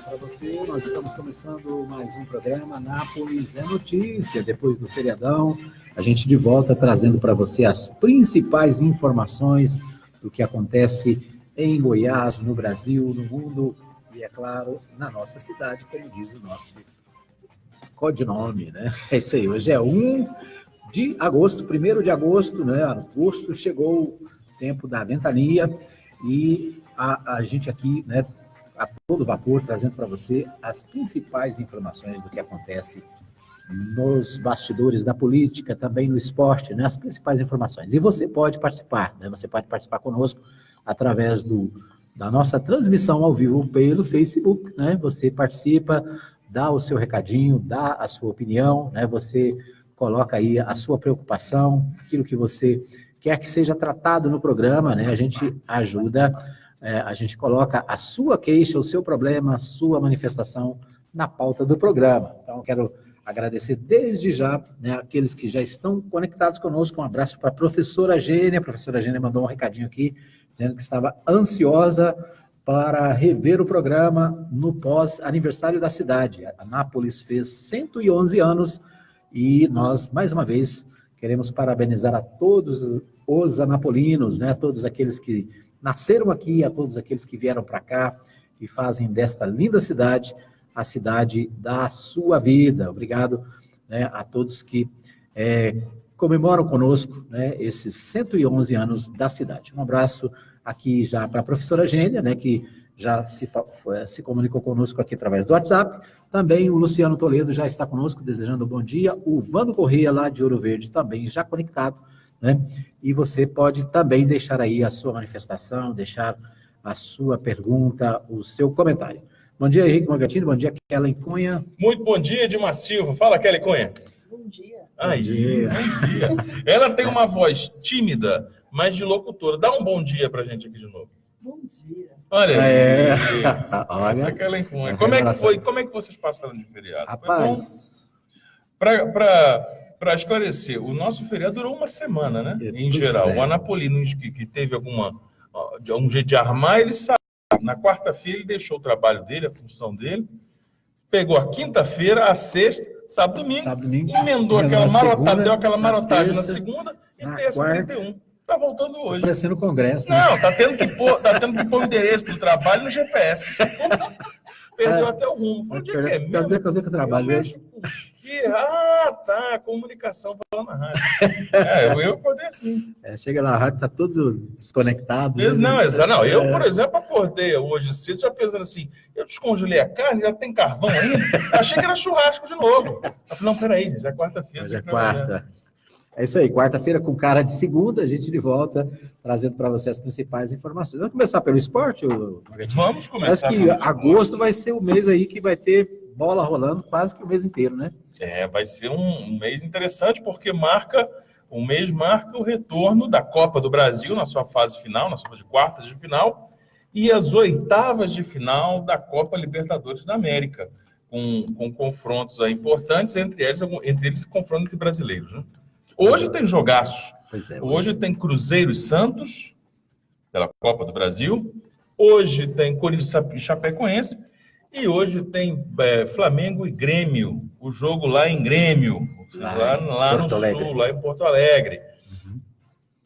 Para você, nós estamos começando mais um programa Nápoles é Notícia. Depois do feriadão, a gente de volta trazendo para você as principais informações do que acontece em Goiás, no Brasil, no mundo e, é claro, na nossa cidade, como diz o nosso codinome, né? É isso aí, hoje é 1 de agosto, 1º de agosto, né? Agosto chegou o tempo da ventania e a gente aqui, né, a todo vapor, trazendo para você as principais informações do que acontece nos bastidores da política, também no esporte, né, as principais informações. E você pode participar, né, você pode participar conosco através da nossa transmissão ao vivo pelo Facebook, né, você participa, dá o seu recadinho, dá a sua opinião, né, você coloca aí a sua preocupação, aquilo que você quer que seja tratado no programa, né, a gente ajuda. A gente coloca a sua queixa, o seu problema, a sua manifestação na pauta do programa. Então, quero agradecer desde já, né, aqueles que já estão conectados conosco. Um abraço para a professora Gênia. A professora Gênia mandou um recadinho aqui, dizendo que estava ansiosa para rever o programa no pós-aniversário da cidade. A Nápoles fez 111 anos e nós, mais uma vez, queremos parabenizar a todos os anapolinos, né, todos aqueles que nasceram aqui, a todos aqueles que vieram para cá e fazem desta linda cidade a cidade da sua vida. Obrigado, né, a todos que comemoram conosco, né, esses 111 anos da cidade. Um abraço aqui já para a professora Gênia, né, que já se comunicou conosco aqui através do WhatsApp. Também o Luciano Toledo já está conosco, desejando um bom dia. O Vando Corrêa, lá de Ouro Verde, também já conectado, né? E você pode também deixar aí a sua manifestação, deixar a sua pergunta, o seu comentário. Bom dia, Henrique Magatini. Bom dia, Kellen Cunha. Muito bom dia, Edmar Silva. Fala, Kellen Cunha. Bom dia. Aí, bom dia. Ela tem uma voz tímida, mas de locutora. Dá um bom dia pra gente aqui de novo. Bom dia. Olha aí. Olha. Essa é Kellen Cunha. Como é que foi? Como é que vocês passaram de feriado? Rapaz, Para esclarecer, o nosso feriado durou uma semana, né? Em geral. O anapolino que teve algum jeito de armar, ele saiu. Na quarta-feira ele deixou o trabalho dele, a função dele, pegou a quinta-feira, a sexta, sábado, domingo, emendou aquela marotada, deu aquela marotagem na segunda e terça, 31. Tá voltando hoje. Parecendo congresso, né? Não, tá tendo que pôr o endereço do trabalho no GPS. Perdeu até o rumo. Falei, onde é que é mesmo? Cadê que eu trabalho? Tá, comunicação falando na rádio. Eu acordei assim. Chega lá, a rádio tá todo desconectado. Não, eu, por exemplo, acordei hoje cedo, já pensando assim, eu descongelei a carne, já tem carvão ainda, achei que era churrasco de novo. Eu falei, não, peraí, já é quarta-feira. Já é quarta. É isso aí, quarta-feira com cara de segunda, a gente de volta, trazendo para você as principais informações. Vamos começar pelo esporte, Magatini? Vamos começar. Parece que agosto vai ser o mês aí que vai ter bola rolando quase que o mês inteiro, né? Vai ser um mês interessante, porque o mês marca o retorno da Copa do Brasil na sua fase final, na sua de quartas de final, e as oitavas de final da Copa Libertadores da América, com confrontos importantes, entre eles confrontos entre brasileiros, né? Hoje tem jogaço. Hoje tem Cruzeiro e Santos, pela Copa do Brasil. Hoje tem Corinthians e Chapecoense. E hoje tem Flamengo e Grêmio. O jogo lá em Grêmio, lá no Sul, lá em Porto Alegre. Uhum.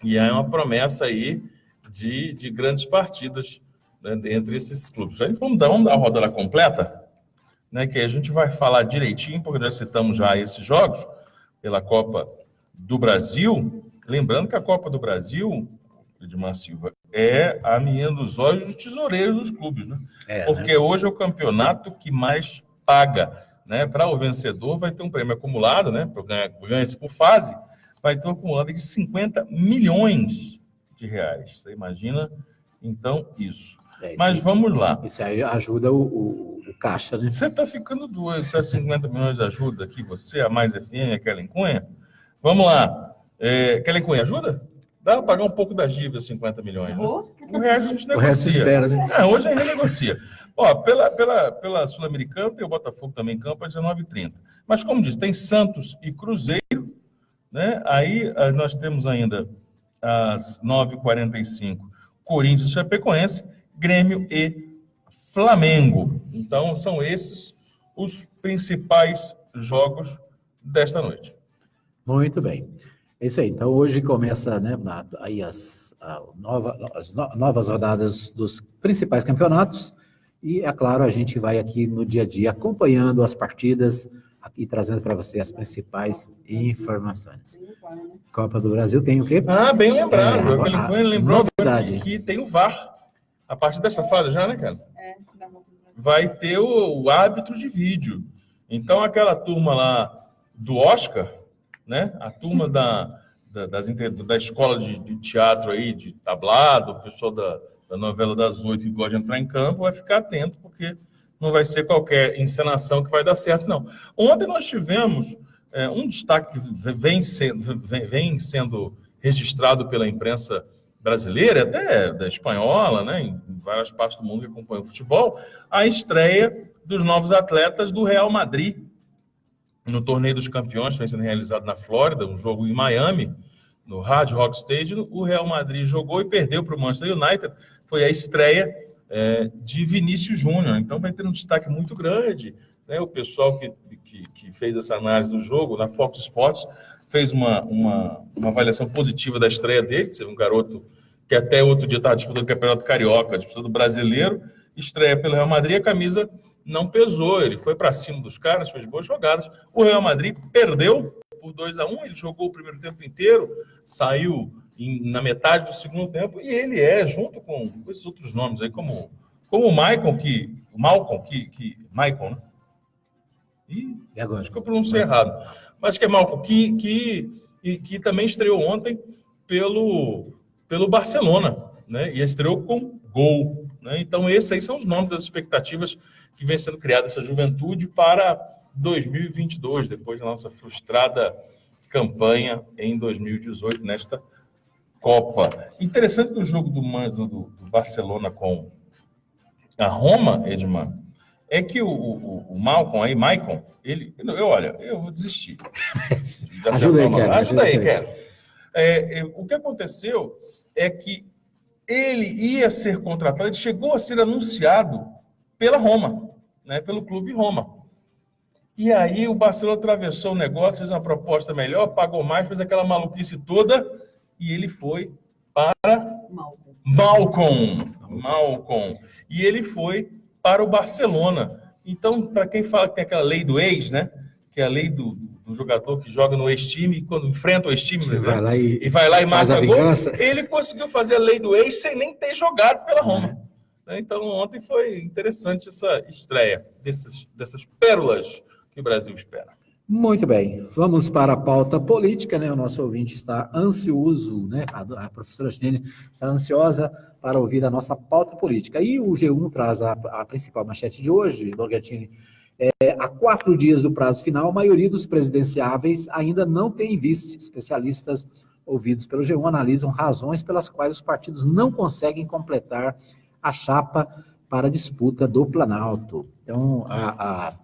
E é uma promessa aí de grandes partidas, né, entre esses clubes. Aí vamos dar uma rodada completa, né, que a gente vai falar direitinho, porque nós citamos já esses jogos pela Copa do Brasil. Lembrando que a Copa do Brasil, Edmar Silva, é a menina dos olhos dos tesoureiros dos clubes, né? Porque hoje é o campeonato que mais paga, né? Para o vencedor vai ter um prêmio acumulado, né? Ganha-se por fase, vai ter um acumulado de 50 milhões de reais. Você imagina, então, isso. Mas vamos lá. Isso aí ajuda o caixa, né? Você está ficando doido. Se é 50 milhões ajuda aqui, você, a Mais FM, a Kellen Cunha. Vamos lá. Kellen Cunha, ajuda? Dá para pagar um pouco da dívida, 50 milhões. Né? O resto a gente negocia. O resto espera, né? Hoje a gente negocia. Ó, pela Sul-Americana, tem o Botafogo também em campo, a 19h30. Mas, como diz, tem Santos e Cruzeiro, né? Aí nós temos ainda às 9h45 Corinthians e Chapecoense Grêmio e Flamengo. Então, são esses os principais jogos desta noite. Muito bem. É isso aí. Então, hoje começa, né, aí as novas rodadas dos principais campeonatos. E, é claro, a gente vai aqui no dia a dia acompanhando as partidas e trazendo para você as principais informações. Copa do Brasil tem o quê? Bem lembrado. Aquele Coelho lembrou novidade. que tem o VAR. A partir dessa fase já, né, cara? Vai ter o árbitro de vídeo. Então, aquela turma lá do Oscar, né? A turma da escola de teatro aí, de tablado, o pessoal da novela das 8 que gosta de entrar em campo, vai ficar atento, porque não vai ser qualquer encenação que vai dar certo, não. Ontem nós tivemos um destaque que vem sendo registrado pela imprensa brasileira, até da espanhola, né, em várias partes do mundo que acompanham o futebol, a estreia dos novos atletas do Real Madrid no Torneio dos Campeões, que vem sendo realizado na Flórida, um jogo em Miami, no Hard Rock Stadium. O Real Madrid jogou e perdeu para o Manchester United. Foi a estreia de Vinícius Júnior. Então vai ter um destaque muito grande, né? O pessoal que fez essa análise do jogo na Fox Sports fez uma avaliação positiva da estreia dele. Um garoto que até outro dia estava disputando o Campeonato Carioca, disputando o Brasileiro, estreia pelo Real Madrid, a camisa não pesou, ele foi para cima dos caras, fez boas jogadas. O Real Madrid perdeu por 2-1, ele jogou o primeiro tempo inteiro, saiu na metade do segundo tempo, e ele junto com esses outros nomes aí, como o Malcolm, Michael, né? E agora? Acho que eu pronunciei errado. Mas que é Malcolm, que também estreou ontem pelo Barcelona, né? E estreou com gol, né? Então, esses aí são os nomes das expectativas que vem sendo criada essa juventude para 2022, depois da nossa frustrada campanha em 2018, nesta Copa. Interessante no jogo do Barcelona com a Roma, Edmar, é que o Maicon, eu vou desistir. Ajuda aí, quero. O que aconteceu é que ele ia ser contratado, ele chegou a ser anunciado pela Roma, né, pelo Clube Roma. E aí o Barcelona atravessou o negócio, fez uma proposta melhor, pagou mais, fez aquela maluquice toda, e ele foi para Malcolm. E ele foi para o Barcelona. Então, para quem fala que tem aquela lei do ex, né, que é a lei do jogador que joga no ex-time, quando enfrenta o ex-time, né, vai lá e marca gol, ele conseguiu fazer a lei do ex sem nem ter jogado pela Roma. Então, ontem foi interessante essa estreia dessas pérolas que o Brasil espera. Muito bem. Vamos para a pauta política, né? O nosso ouvinte está ansioso, né? A professora Ginene está ansiosa para ouvir a nossa pauta política. E o G1 traz a principal manchete de hoje, Borgatini. Há 4 dias do prazo final, a maioria dos presidenciáveis ainda não tem vice. Especialistas ouvidos pelo G1 analisam razões pelas quais os partidos não conseguem completar a chapa para a disputa do Planalto. Então, há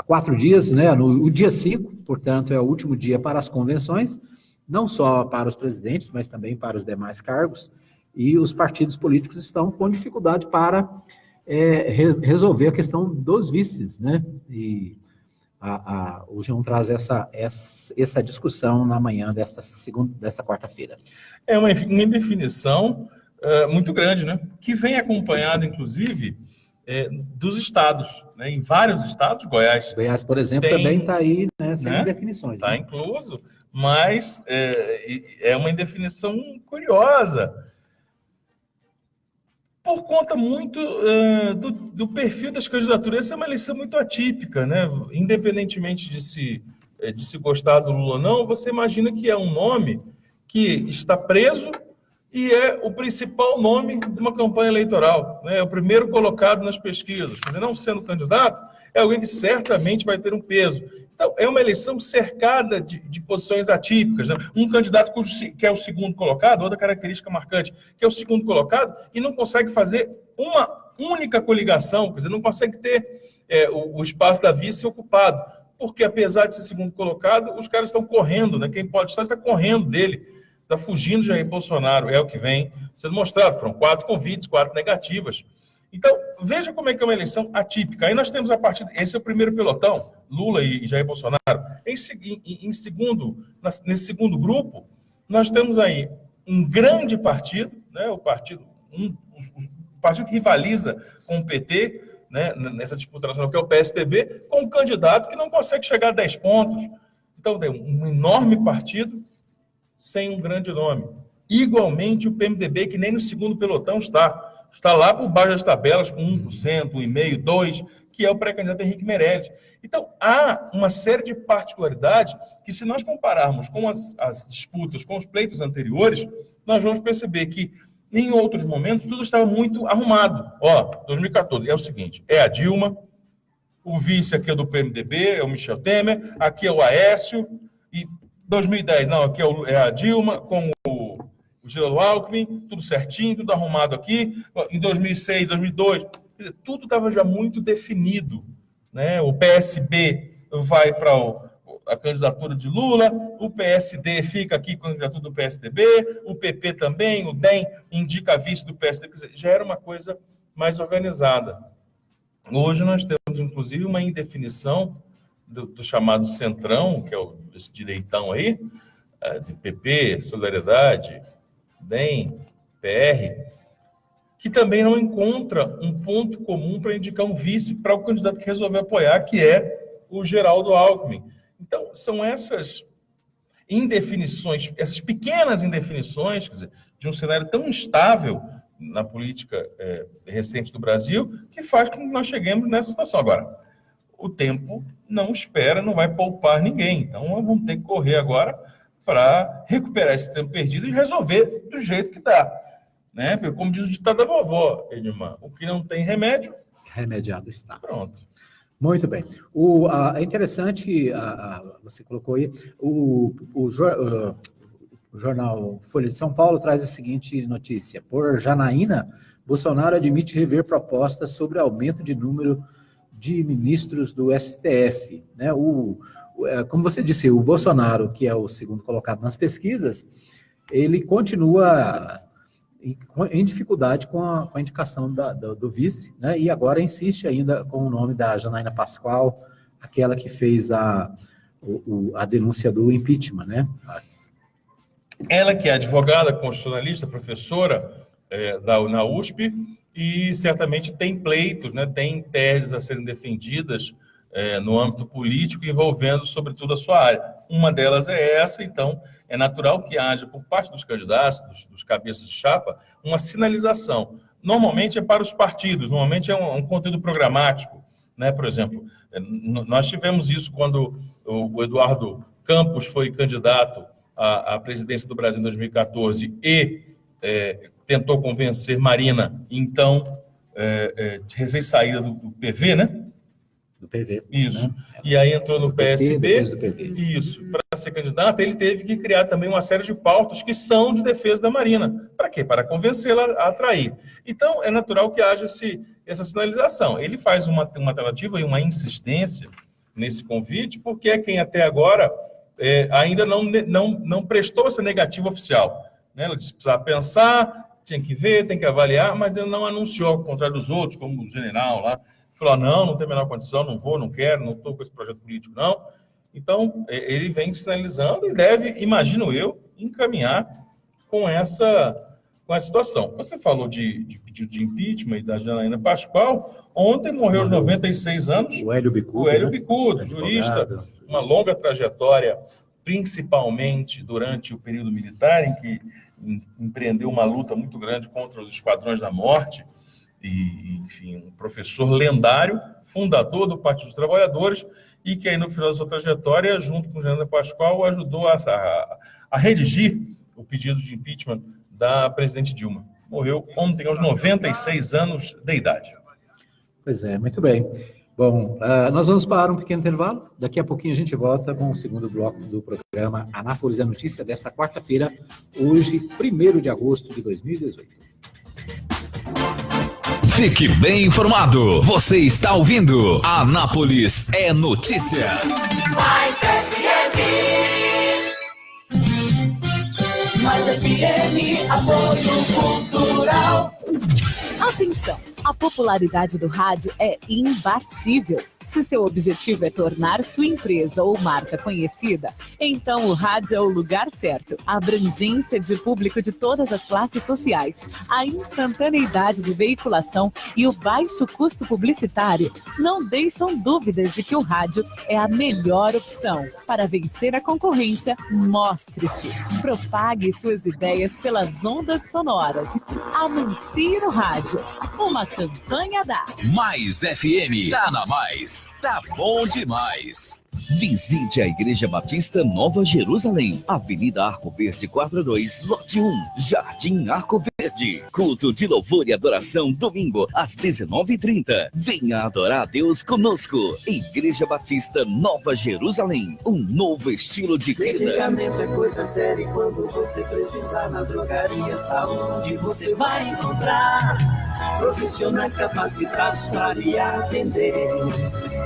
4 dias, né, o dia 5, portanto, é o último dia para as convenções, não só para os presidentes, mas também para os demais cargos, e os partidos políticos estão com dificuldade para resolver a questão dos vices, né? E o G1 traz essa discussão na manhã desta quarta-feira. É uma indefinição muito grande, né? Que vem acompanhada, inclusive, dos estados, né? Em vários estados, Goiás, por exemplo, também está aí, né, sem definições. Está incluso, mas é uma indefinição curiosa, por conta muito do perfil das candidaturas. Essa é uma eleição muito atípica, né? Independentemente de se gostar do Lula ou não, você imagina que é um nome que está preso e é o principal nome de uma campanha eleitoral, né? É o primeiro colocado nas pesquisas. Quer dizer, não sendo candidato, é alguém que certamente vai ter um peso. Então, é uma eleição cercada de posições atípicas, né? Um candidato que é o segundo colocado, outra característica marcante, que é o segundo colocado, e não consegue fazer uma única coligação, quer dizer, não consegue ter o espaço da vice ocupado, porque apesar de ser segundo colocado, os caras estão correndo, né? Quem pode estar está correndo dele. está fugindo de Jair Bolsonaro, é o que vem sendo mostrado. Foram 4 convites, 4 negativas. Então, veja como é que é uma eleição atípica. Aí nós temos a partida, esse é o primeiro pelotão, Lula e Jair Bolsonaro. Nesse segundo grupo, nós temos aí um grande partido, né, o partido que rivaliza com o PT, né, nessa disputa nacional, que é o PSDB, com um candidato que não consegue chegar a 10 pontos. Então, tem um enorme partido sem um grande nome. Igualmente o PMDB, que nem no segundo pelotão está lá por baixo das tabelas, com 1%, 1,5%, 2%, que é o pré-candidato Henrique Meirelles. Então, há uma série de particularidades que, se nós compararmos com as disputas, com os pleitos anteriores, nós vamos perceber que, em outros momentos, tudo estava muito arrumado. 2014 é o seguinte, é a Dilma, o vice aqui é do PMDB, é o Michel Temer, aqui é o Aécio, e 2010, não, aqui é a Dilma, com o Geraldo Alckmin, tudo certinho, tudo arrumado aqui. Em 2006, 2002, tudo estava já muito definido, né? O PSB vai para a candidatura de Lula, o PSD fica aqui com a candidatura do PSDB, o PP também, o DEM indica a vice do PSDB, quer dizer, já era uma coisa mais organizada. Hoje nós temos, inclusive, uma indefinição do chamado Centrão, que é esse direitão aí, de PP, Solidariedade, DEM, PR, que também não encontra um ponto comum para indicar um vice para o candidato que resolveu apoiar, que é o Geraldo Alckmin. Então, são essas indefinições, essas pequenas indefinições, quer dizer, de um cenário tão instável na política recente do Brasil, que faz com que nós cheguemos nessa situação. Agora, o tempo não espera, não vai poupar ninguém. Então, nós vamos ter que correr agora para recuperar esse tempo perdido e resolver do jeito que dá. Né? Porque, como diz o ditado da vovó, Edmar, o que não tem remédio... remediado está. Pronto. Muito bem. É interessante, você colocou aí, o jornal Folha de São Paulo traz a seguinte notícia. Por Janaína, Bolsonaro admite rever propostas sobre aumento de número de ministros do STF. Né? Como você disse, o Bolsonaro, que é o segundo colocado nas pesquisas, ele continua em dificuldade com a indicação do vice, né? E agora insiste ainda com o nome da Janaína Pascoal, aquela que fez a denúncia do impeachment, né? Ela que é advogada, constitucionalista, professora na USP, e certamente tem pleitos, né? Tem teses a serem defendidas no âmbito político, envolvendo, sobretudo, a sua área. Uma delas é essa, então, é natural que haja, por parte dos candidatos, dos cabeças de chapa, uma sinalização. Normalmente é para os partidos, normalmente é um conteúdo programático, né? Por exemplo, nós tivemos isso quando o Eduardo Campos foi candidato à presidência do Brasil em 2014 e tentou convencer Marina, então, recém-saída do PV, né? Do PV. Isso. Né? E aí entrou no PSB. Do PV. Isso. Para ser candidato, ele teve que criar também uma série de pautas que são de defesa da Marina. Para quê? Para convencê-la a atrair. Então, é natural que haja essa sinalização. Ele faz uma tentativa e uma insistência nesse convite, porque é quem até agora ainda não prestou essa negativa oficial. Né? Ela disse que precisava pensar, tinha que ver, tem que avaliar, mas ele não anunciou, ao contrário dos outros, como o general lá, falou, não tem a menor condição, não vou, não quero, não estou com esse projeto político, não. Então, ele vem sinalizando e deve, imagino eu, encaminhar com essa situação. Você falou de pedido de impeachment e da Janaína Pascoal. Ontem morreu aos 96 anos o Hélio Bicudo, o Hélio Bicudo, jurista, uma longa trajetória, principalmente durante o período militar, em que empreendeu uma luta muito grande contra os esquadrões da morte, e, enfim, um professor lendário, fundador do Partido dos Trabalhadores, e que aí no final da sua trajetória, junto com Janaína Pascoal, ajudou a redigir o pedido de impeachment da presidente Dilma. Morreu ontem aos 96 anos de idade. Pois é, muito bem. Bom, nós vamos para um pequeno intervalo. Daqui a pouquinho a gente volta com o segundo bloco do programa Anápolis é Notícia desta quarta-feira, hoje, 1º de agosto de 2018. Fique bem informado. Você está ouvindo Anápolis é Notícia. Mais FM. Mais FM, apoio cultural. Atenção! A popularidade do rádio é imbatível. Se seu objetivo é tornar sua empresa ou marca conhecida, então o rádio é o lugar certo. A abrangência de público de todas as classes sociais, a instantaneidade de veiculação e o baixo custo publicitário não deixam dúvidas de que o rádio é a melhor opção. Para vencer a concorrência, mostre-se. Propague suas ideias pelas ondas sonoras. Anuncie no rádio. Uma campanha da Mais FM. Tá na Mais. Tá bom demais. Visite a Igreja Batista Nova Jerusalém, Avenida Arco Verde 42, lote 1, Jardim Arco Verde. Culto de louvor e adoração, domingo, às 19h30. Venha adorar a Deus conosco. Igreja Batista Nova Jerusalém, um novo estilo de vida. Medicamento é coisa séria e quando você precisar na drogaria saúde você vai encontrar profissionais capacitados para lhe atender.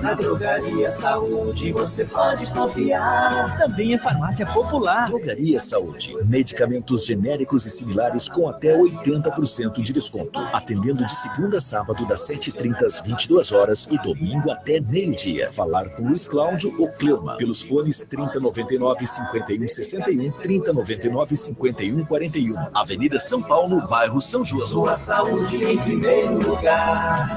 Na drogaria saúde você pode confiar. Também é farmácia popular. Drogaria Saúde. Medicamentos genéricos e similares com até 80% de desconto. Atendendo de segunda a sábado, das 7h30 às 22 horas e domingo até meio-dia. Falar com Luiz Cláudio ou Cleuma pelos fones 3099-5161, 3099-5141. Avenida São Paulo, bairro São João. Sua saúde em primeiro lugar.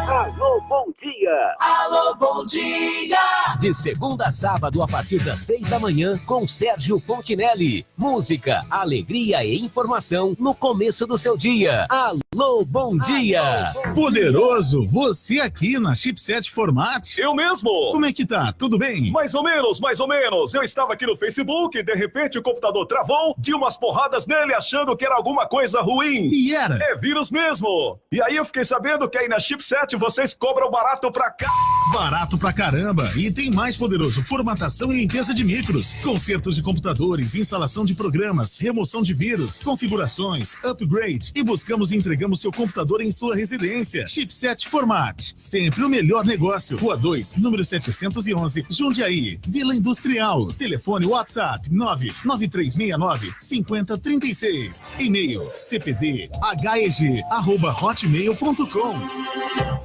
Alô, bom dia! Alô, bom dia! De segunda a sábado, a partir das 6 da manhã, com Sérgio Fontinelli. Música, alegria e informação no começo do seu dia. Alô, bom dia! Poderoso, você aqui na Chipset Format. Eu mesmo! Como é que tá? Tudo bem? Mais ou menos, mais ou menos. Eu estava aqui no Facebook e de repente o computador travou, de umas porradas nele achando que era alguma coisa ruim. E era? É vírus mesmo. E aí eu fiquei sabendo que aí na Chipset vocês cobram barato pra cá. Barato pra caramba. E tem mais, Poderoso. Formatação e limpeza de micros, consertos de computadores, instalação de programas, remoção de vírus, configurações, upgrade. E buscamos e entregamos seu computador em sua residência. Chipset Format. Sempre o melhor negócio. Rua 2, número 711, Jundiaí, Vila Industrial. Telefone WhatsApp 99369-5036. E-mail cpdheg@hotmail.com.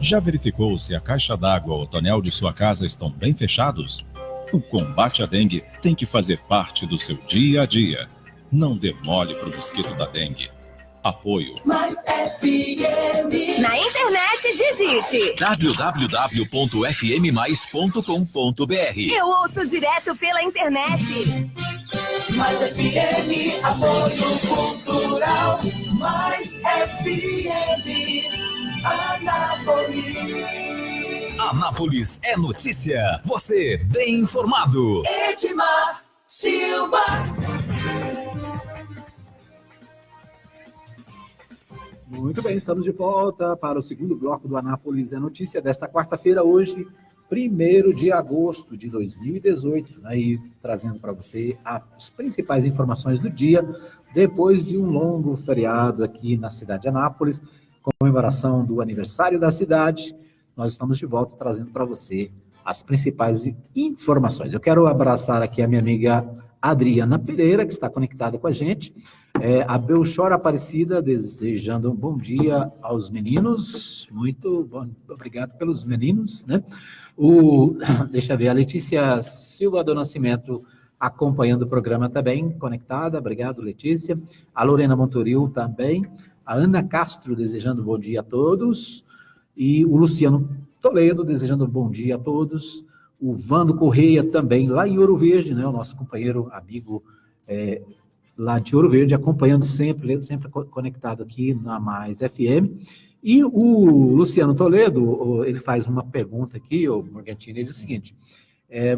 Já verificou se a caixa d'água ou o tonel de sua casa estão bem fechados? O combate à dengue tem que fazer parte do seu dia a dia. Não dê mole pro mosquito da dengue. Apoio. Mais FM. Na internet, digite www.fmmais.com.br. Eu ouço direto pela internet. Mais FM, apoio cultural. Mais FM. Anápolis. Anápolis é notícia. Você bem informado. Edmar Silva. Muito bem, estamos de volta para o segundo bloco do Anápolis é Notícia desta quarta-feira, hoje, 1º de agosto de 2018, aí trazendo para você as principais informações do dia, depois de um longo feriado aqui na cidade de Anápolis, comemoração do aniversário da cidade. Nós estamos de volta trazendo para você as principais informações. Eu quero abraçar aqui a minha amiga Adriana Pereira, que está conectada com a gente, a Belchor Aparecida, desejando um bom dia aos meninos, muito bom, obrigado pelos meninos, né? Deixa eu ver, a Letícia Silva do Nascimento acompanhando o programa também, conectada, obrigado Letícia, a Lorena Montoril também, a Ana Castro desejando bom dia a todos, e o Luciano Toledo desejando bom dia a todos, o Vando Correia também, lá em Ouro Verde, né, o nosso companheiro, amigo lá de Ouro Verde, acompanhando sempre conectado aqui na Mais FM, e o Luciano Toledo, ele faz uma pergunta aqui, o Morgantini, ele diz o seguinte,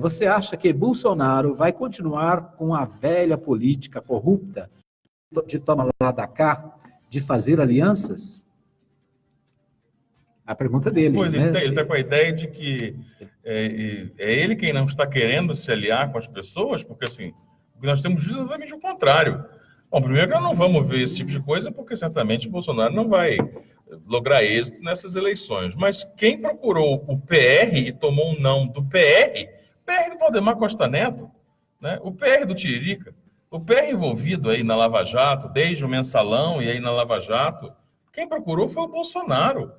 você acha que Bolsonaro vai continuar com a velha política corrupta de toma lá da cá, de fazer alianças? A pergunta dele. Pois, né? Ele está com a ideia de que é ele quem não está querendo se aliar com as pessoas, porque assim, o que nós temos visto é exatamente o contrário. Bom, primeiro que nós não vamos ver esse tipo de coisa, porque certamente o Bolsonaro não vai lograr êxito nessas eleições. Mas quem procurou o PR e tomou um não do PR do Valdemar Costa Neto, né? O PR do Tiririca. O PR envolvido aí na Lava Jato, desde o Mensalão e aí na Lava Jato, quem procurou foi o Bolsonaro.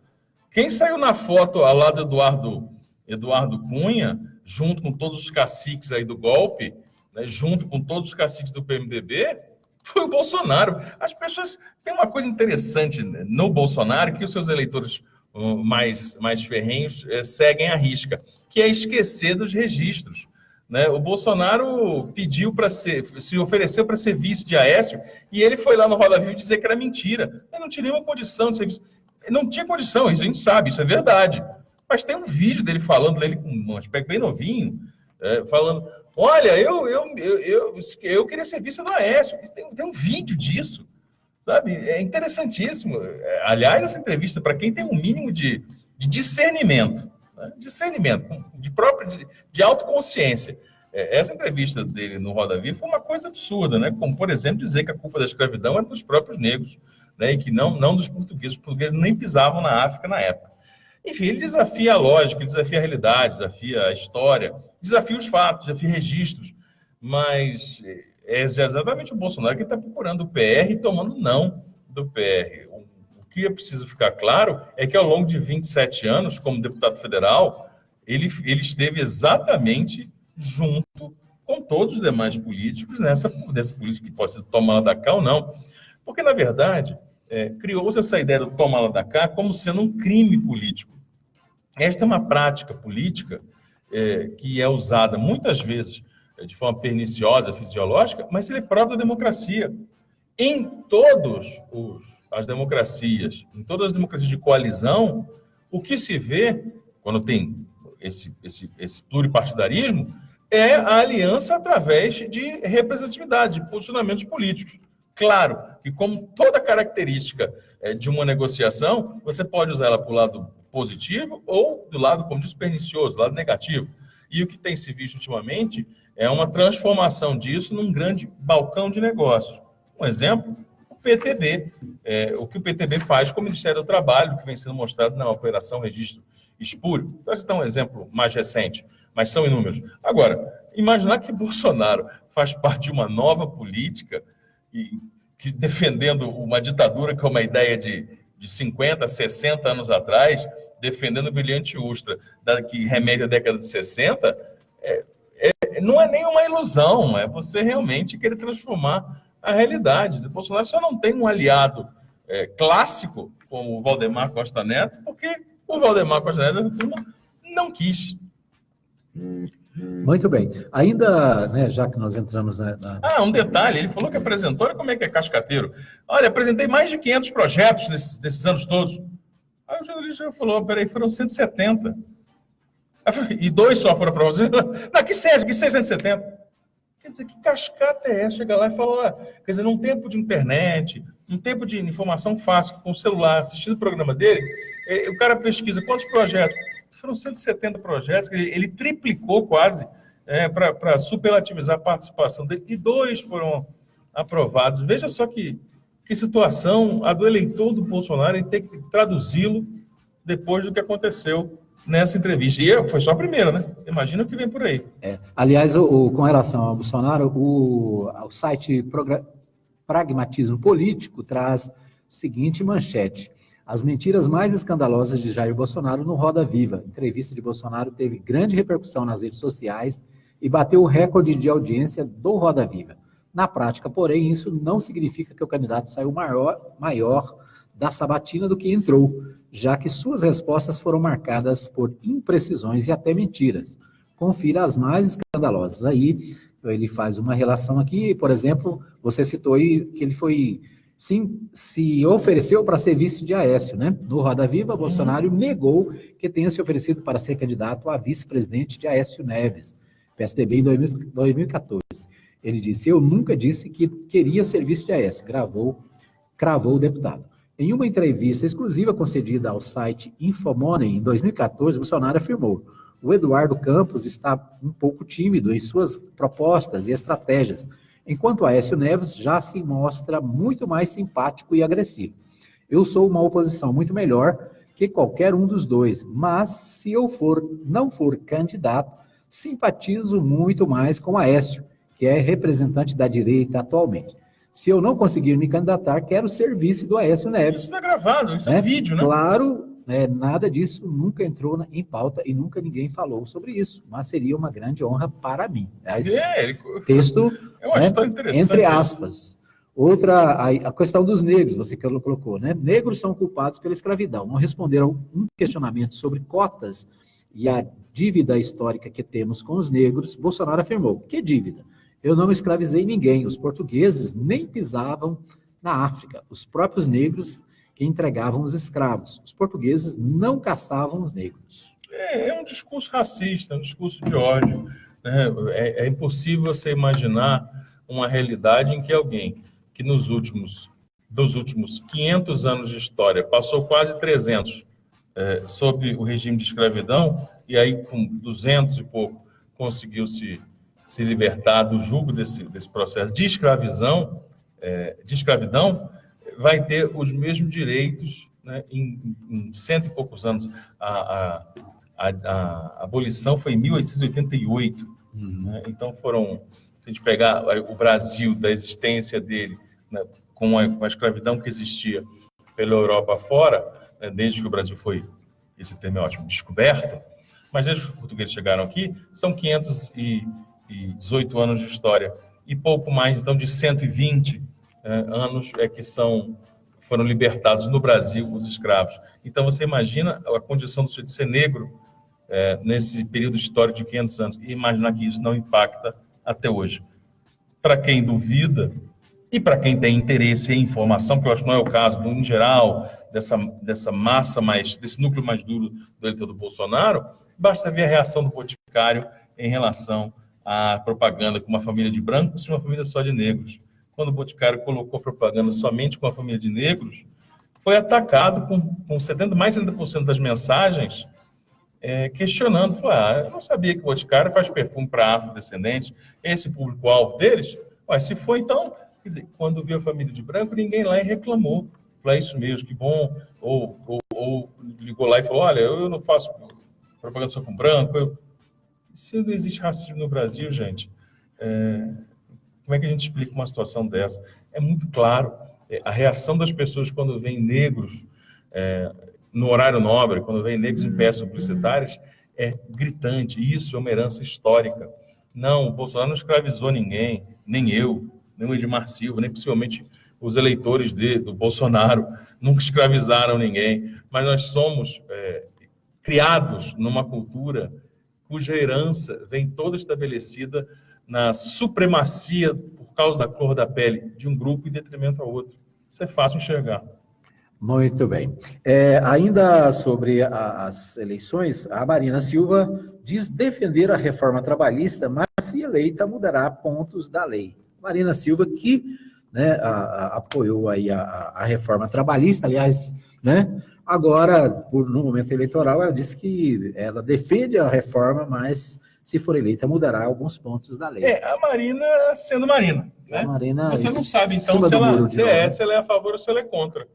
Quem saiu na foto ao lado do Eduardo Cunha, junto com todos os caciques aí do golpe, né, junto com todos os caciques do PMDB, foi o Bolsonaro. As pessoas... Tem uma coisa interessante no Bolsonaro que os seus eleitores mais ferrenhos seguem à risca, que é esquecer dos registros. Né? O Bolsonaro pediu para se ofereceu para ser vice de Aécio e ele foi lá no Roda Viva dizer que era mentira. Ele não tinha nenhuma condição de ser vice. Ele não tinha condição, isso a gente sabe, isso é verdade. Mas tem um vídeo dele falando, dele com um aspecto bem novinho, falando, olha, eu queria ser vice do Aécio. Tem um vídeo disso, sabe? É interessantíssimo. Aliás, essa entrevista, para quem tem um mínimo de discernimento, né? Discernimento, de autoconsciência. Essa entrevista dele no Roda Viva foi uma coisa absurda, né? Como, por exemplo, dizer que a culpa da escravidão era dos próprios negros, né? E que não dos portugueses. Os portugueses nem pisavam na África na época. Enfim, ele desafia a lógica, ele desafia a realidade, desafia a história, desafia os fatos, desafia registros. Mas é exatamente o Bolsonaro que está procurando o PR e tomando não do PR. O que é preciso ficar claro é que ao longo de 27 anos, como deputado federal, ele esteve exatamente junto com todos os demais políticos nessa política que pode ser toma lá da cá ou não. Porque, na verdade, criou-se essa ideia do toma lá da cá como sendo um crime político. Esta é uma prática política que é usada muitas vezes de forma perniciosa, fisiológica, mas ele é próprio da democracia. Em todas as democracias de coalizão, o que se vê, quando tem esse pluripartidarismo, é a aliança através de representatividade, de posicionamentos políticos. Claro que, como toda característica de uma negociação, você pode usar ela para o lado positivo ou do lado, como diz, pernicioso, do lado negativo. E o que tem se visto ultimamente é uma transformação disso num grande balcão de negócios. Um exemplo, o PTB. O que o PTB faz com o Ministério do Trabalho, que vem sendo mostrado na Operação Registro Espúrio. Vou citar um exemplo mais recente, mas são inúmeros. Agora, imaginar que Bolsonaro faz parte de uma nova política que defendendo uma ditadura que é uma ideia de 50, 60 anos atrás, defendendo o brilhante Ustra, que remete à década de 60, não é nenhuma ilusão, é você realmente querer transformar a realidade. O Bolsonaro só não tem um aliado clássico, como o Valdemar Costa Neto, porque o Valdemar Costa Neto, essa turma, não quis. Muito bem. Ainda, né, já que nós entramos um detalhe, ele falou que apresentou, olha como é que é cascateiro. Olha, apresentei mais de 500 projetos nesses anos todos. Aí o jornalista falou, peraí, foram 170. E 2 só foram aprovados. Não, que seja 170. Quer dizer, que cascata é essa? Chega lá e fala, quer dizer, num tempo de internet, num tempo de informação fácil, com o celular, assistindo o programa dele, o cara pesquisa quantos projetos? Foram 170 projetos, ele triplicou quase para superlativizar a participação dele, e 2 foram aprovados. Veja só que situação a do eleitor do Bolsonaro, ele ter que traduzi-lo depois do que aconteceu nessa entrevista. E foi só a primeira, né? Você imagina o que vem por aí. Aliás, com relação ao Bolsonaro, o site Pragmatismo Político traz o seguinte manchete: as mentiras mais escandalosas de Jair Bolsonaro no Roda Viva. A entrevista de Bolsonaro teve grande repercussão nas redes sociais e bateu o recorde de audiência do Roda Viva. Na prática, porém, isso não significa que o candidato saiu maior da sabatina do que entrou, já que suas respostas foram marcadas por imprecisões e até mentiras. Confira as mais escandalosas. Aí ele faz uma relação aqui, por exemplo, você citou aí que ele foi... Sim, se ofereceu para ser vice de Aécio, né? No Roda Viva, Bolsonaro negou que tenha se oferecido para ser candidato a vice-presidente de Aécio Neves, PSDB, em 2014. Ele disse, eu nunca disse que queria ser vice de Aécio, cravou o deputado. Em uma entrevista exclusiva concedida ao site Infomoney, em 2014, Bolsonaro afirmou, o Eduardo Campos está um pouco tímido em suas propostas e estratégias, enquanto Aécio Neves já se mostra muito mais simpático e agressivo. Eu sou uma oposição muito melhor que qualquer um dos dois, mas se eu não for candidato, simpatizo muito mais com Aécio, que é representante da direita atualmente. Se eu não conseguir me candidatar, quero ser vice do Aécio Neves. Isso está gravado, isso é vídeo, né? Claro, nada disso nunca entrou em pauta e nunca ninguém falou sobre isso, mas seria uma grande honra para mim. Texto, é uma história interessante. Entre aspas. Outra, a questão dos negros, você colocou, né? Negros são culpados pela escravidão. Não responderam um questionamento sobre cotas e a dívida histórica que temos com os negros. Bolsonaro afirmou: que dívida? Eu não escravizei ninguém. Os portugueses nem pisavam na África. Os próprios negros que entregavam os escravos. Os portugueses não caçavam os negros. É um discurso racista, um discurso de ódio. Né? É impossível você imaginar uma realidade em que alguém que dos últimos 500 anos de história passou quase 300 sob o regime de escravidão, e aí com 200 e pouco conseguiu se libertar do jugo desse processo de escravidão, vai ter os mesmos direitos, né, em 100 e poucos anos. A abolição foi em 1888. Né? Então se a gente pegar o Brasil, da existência dele, né, com a escravidão que existia pela Europa fora, né, desde que o Brasil foi, esse termo é ótimo, descoberto, mas desde que os portugueses chegaram aqui, são 518 anos de história, e pouco mais, então, de 120 anos que foram libertados no Brasil os escravos. Então, você imagina a condição do sujeito de ser negro nesse período histórico de 500 anos, e imaginar que isso não impacta até hoje. Para quem duvida, e para quem tem interesse em informação, que eu acho que não é o caso, em geral, dessa massa desse núcleo mais duro do eleitor do Bolsonaro, basta ver a reação do Boticário em relação à propaganda com uma família de brancos e uma família só de negros. Quando o Boticário colocou propaganda somente com a família de negros, foi atacado com mais de 70% das mensagens questionando. Falou, eu não sabia que o Boticário faz perfume para afrodescendentes, esse público-alvo deles? Se foi, então... Quer dizer, quando viu a família de branco, ninguém lá reclamou. Falou, isso mesmo, que bom. Ou ligou lá e falou, olha, eu não faço propaganda só com branco. Se não existe racismo no Brasil, gente, como é que a gente explica uma situação dessa? É muito claro. A reação das pessoas quando vêm negros no horário nobre, quando vêm negros em peças publicitárias, é gritante. Isso é uma herança histórica. Não, o Bolsonaro não escravizou ninguém, nem eu, nem o Edmar Silva, nem possivelmente os eleitores do Bolsonaro nunca escravizaram ninguém, mas nós somos criados numa cultura cuja herança vem toda estabelecida na supremacia por causa da cor da pele de um grupo em detrimento ao outro. Isso é fácil enxergar. Muito bem. Ainda sobre as eleições, a Marina Silva diz defender a reforma trabalhista, mas se eleita mudará pontos da lei. Marina Silva, que apoiou aí a reforma trabalhista, aliás, né? Agora, no momento eleitoral, ela disse que ela defende a reforma, mas se for eleita, mudará alguns pontos da lei. A Marina sendo Marina. Né? Você não sabe, então, se ela é a favor ou se ela é contra.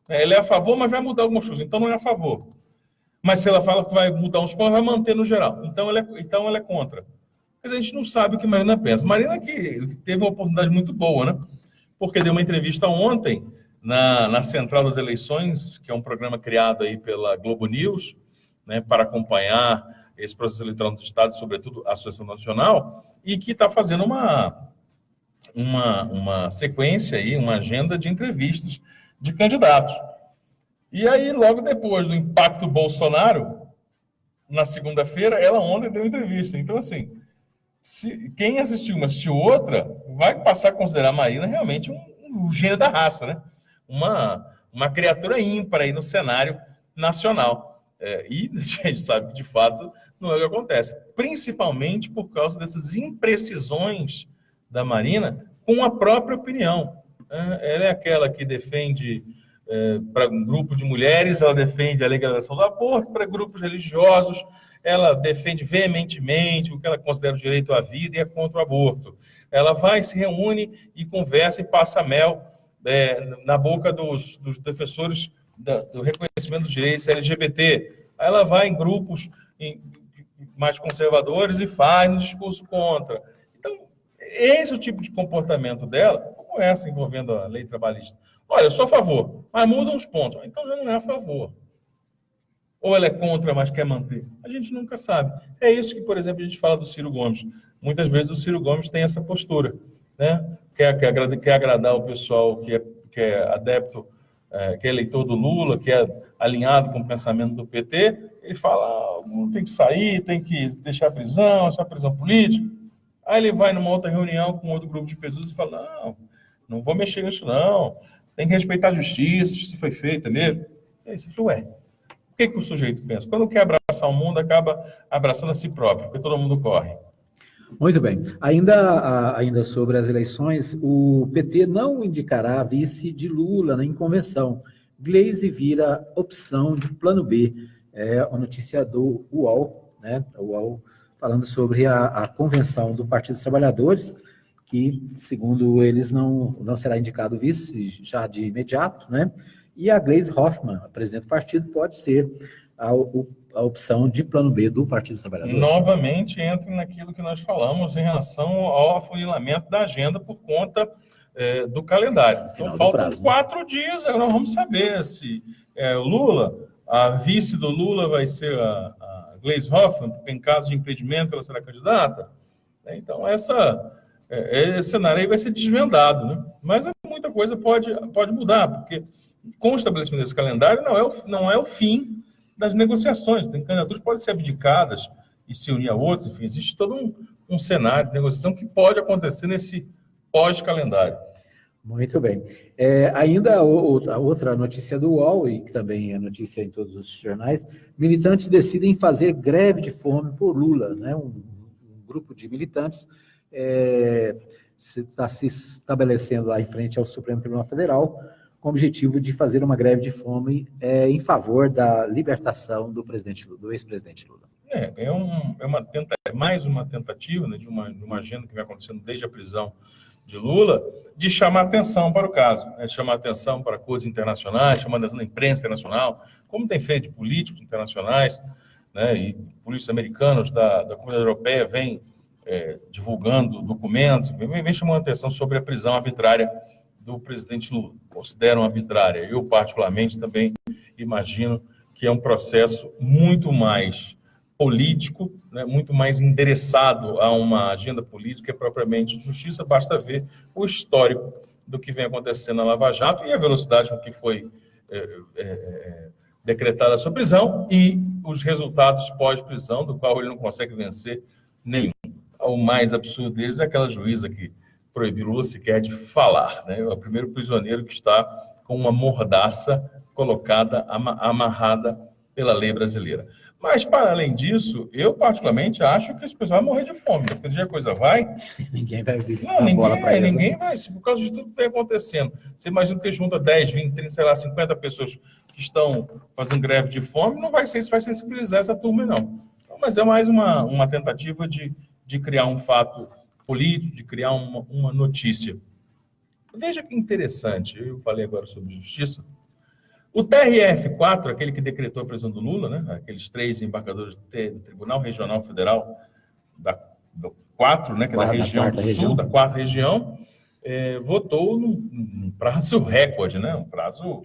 Ela é a favor, mas vai mudar algumas coisas, então não é a favor. Mas se ela fala que vai mudar uns pontos, vai manter no geral. Então ela é contra. Mas a gente não sabe o que Marina pensa. Marina que teve uma oportunidade muito boa, né? Porque deu uma entrevista ontem na Central das Eleições, que é um programa criado aí pela Globo News, né, para acompanhar esse processo eleitoral do Estado, sobretudo a Associação Nacional, e que está fazendo uma sequência aí, uma agenda de entrevistas de candidatos. E aí, logo depois do impacto Bolsonaro, na segunda-feira, ela ontem deu entrevista. Então, assim, quem assistiu uma, assistiu outra, vai passar a considerar a Marina realmente um gênio da raça, né? Uma criatura ímpar aí no cenário nacional. E a gente sabe que, de fato, não é o que acontece. Principalmente por causa dessas imprecisões da Marina com a própria opinião. Ela é aquela que defende, para um grupo de mulheres, ela defende a legalização do aborto, para grupos religiosos, ela defende veementemente o que ela considera o direito à vida e é contra o aborto. Ela vai, se reúne e conversa e passa mel na boca dos defensores do reconhecimento dos direitos LGBT. Ela vai em grupos mais conservadores e faz um discurso contra. Então, Esse é o tipo de comportamento dela, como essa envolvendo a lei trabalhista. Olha, eu sou a favor, mas muda uns pontos. Então já não é a favor. Ou ela é contra, mas quer manter? A gente nunca sabe. É isso que, por exemplo, a gente fala do Ciro Gomes. Muitas vezes o Ciro Gomes tem essa postura, né? Quer agradar o pessoal que é adepto, que é eleitor do Lula, que é alinhado com o pensamento do PT. Ele fala, tem que sair, tem que deixar a prisão política. Aí ele vai numa outra reunião com outro grupo de pessoas e fala, não vou mexer nisso não, tem que respeitar a justiça, se foi feita mesmo. Aí você fala, o que o sujeito pensa? Quando quer abraçar o mundo, acaba abraçando a si próprio, porque todo mundo corre. Muito bem. Ainda sobre as eleições, o PT não indicará vice de Lula em convenção. Gleisi vira opção de plano B. É a notícia do UOL, né? O UOL falando sobre a convenção do Partido dos Trabalhadores, que, segundo eles, não será indicado vice já de imediato, né? E a Gleisi Hoffmann, a presidente do partido, pode ser a opção de plano B do Partido dos Trabalhadores. Novamente entra naquilo que nós falamos em relação ao afunilamento da agenda por conta do calendário. Então, faltam 4 dias, agora vamos saber se o Lula, a vice do Lula vai ser a Gleisi Hoffmann, porque em caso de impedimento ela será candidata. Então, esse cenário aí vai ser desvendado, né? Mas muita coisa pode mudar, porque com o estabelecimento desse calendário não é o fim das negociações. Tem candidaturas que podem ser abdicadas e se unir a outros, enfim, existe todo um cenário de negociação que pode acontecer nesse pós-calendário. Muito bem. Ainda a outra notícia do UOL, e que também é notícia em todos os jornais, militantes decidem fazer greve de fome por Lula, né? Um grupo de militantes está se estabelecendo lá em frente ao Supremo Tribunal Federal com o objetivo de fazer uma greve de fome em favor da libertação do ex-presidente Lula. É mais uma tentativa, né, de uma agenda que vem acontecendo desde a prisão de Lula, de chamar atenção para o caso, né, de chamar atenção para cortes internacionais, chamar atenção da imprensa internacional, como tem feito de políticos internacionais, né, e políticos americanos da Comunidade Europeia vêm divulgando documentos, vem chamando atenção sobre a prisão arbitrária do presidente Lula. Consideram arbitrária. Eu, particularmente, também imagino que é um processo muito mais político, né, muito mais endereçado a uma agenda política propriamente de justiça. Basta ver o histórico do que vem acontecendo na Lava Jato e a velocidade com que foi decretada a sua prisão e os resultados pós-prisão, do qual ele não consegue vencer nenhum. O mais absurdo deles é aquela juíza que proibiu Lula sequer de falar, né? É o primeiro prisioneiro que está com uma mordaça colocada, amarrada pela lei brasileira. Mas, para além disso, eu particularmente acho que esse pessoal vai morrer de fome. Porque já a coisa vai... Ninguém vai vir. Ninguém vai. Por causa de tudo que vem acontecendo. Você imagina que junta 10, 20, 30, sei lá, 50 pessoas que estão fazendo greve de fome, não vai ser isso, vai sensibilizar essa turma, não. Então, mas é mais uma tentativa de criar um fato político, de criar uma notícia. Veja que interessante, eu falei agora sobre justiça. O TRF-4, aquele que decretou a prisão do Lula, né? Aqueles 3 embargadores do Tribunal Regional Federal, do 4, né? Que é da região do Sul, da 4ª região, votou num prazo recorde, né? Um prazo,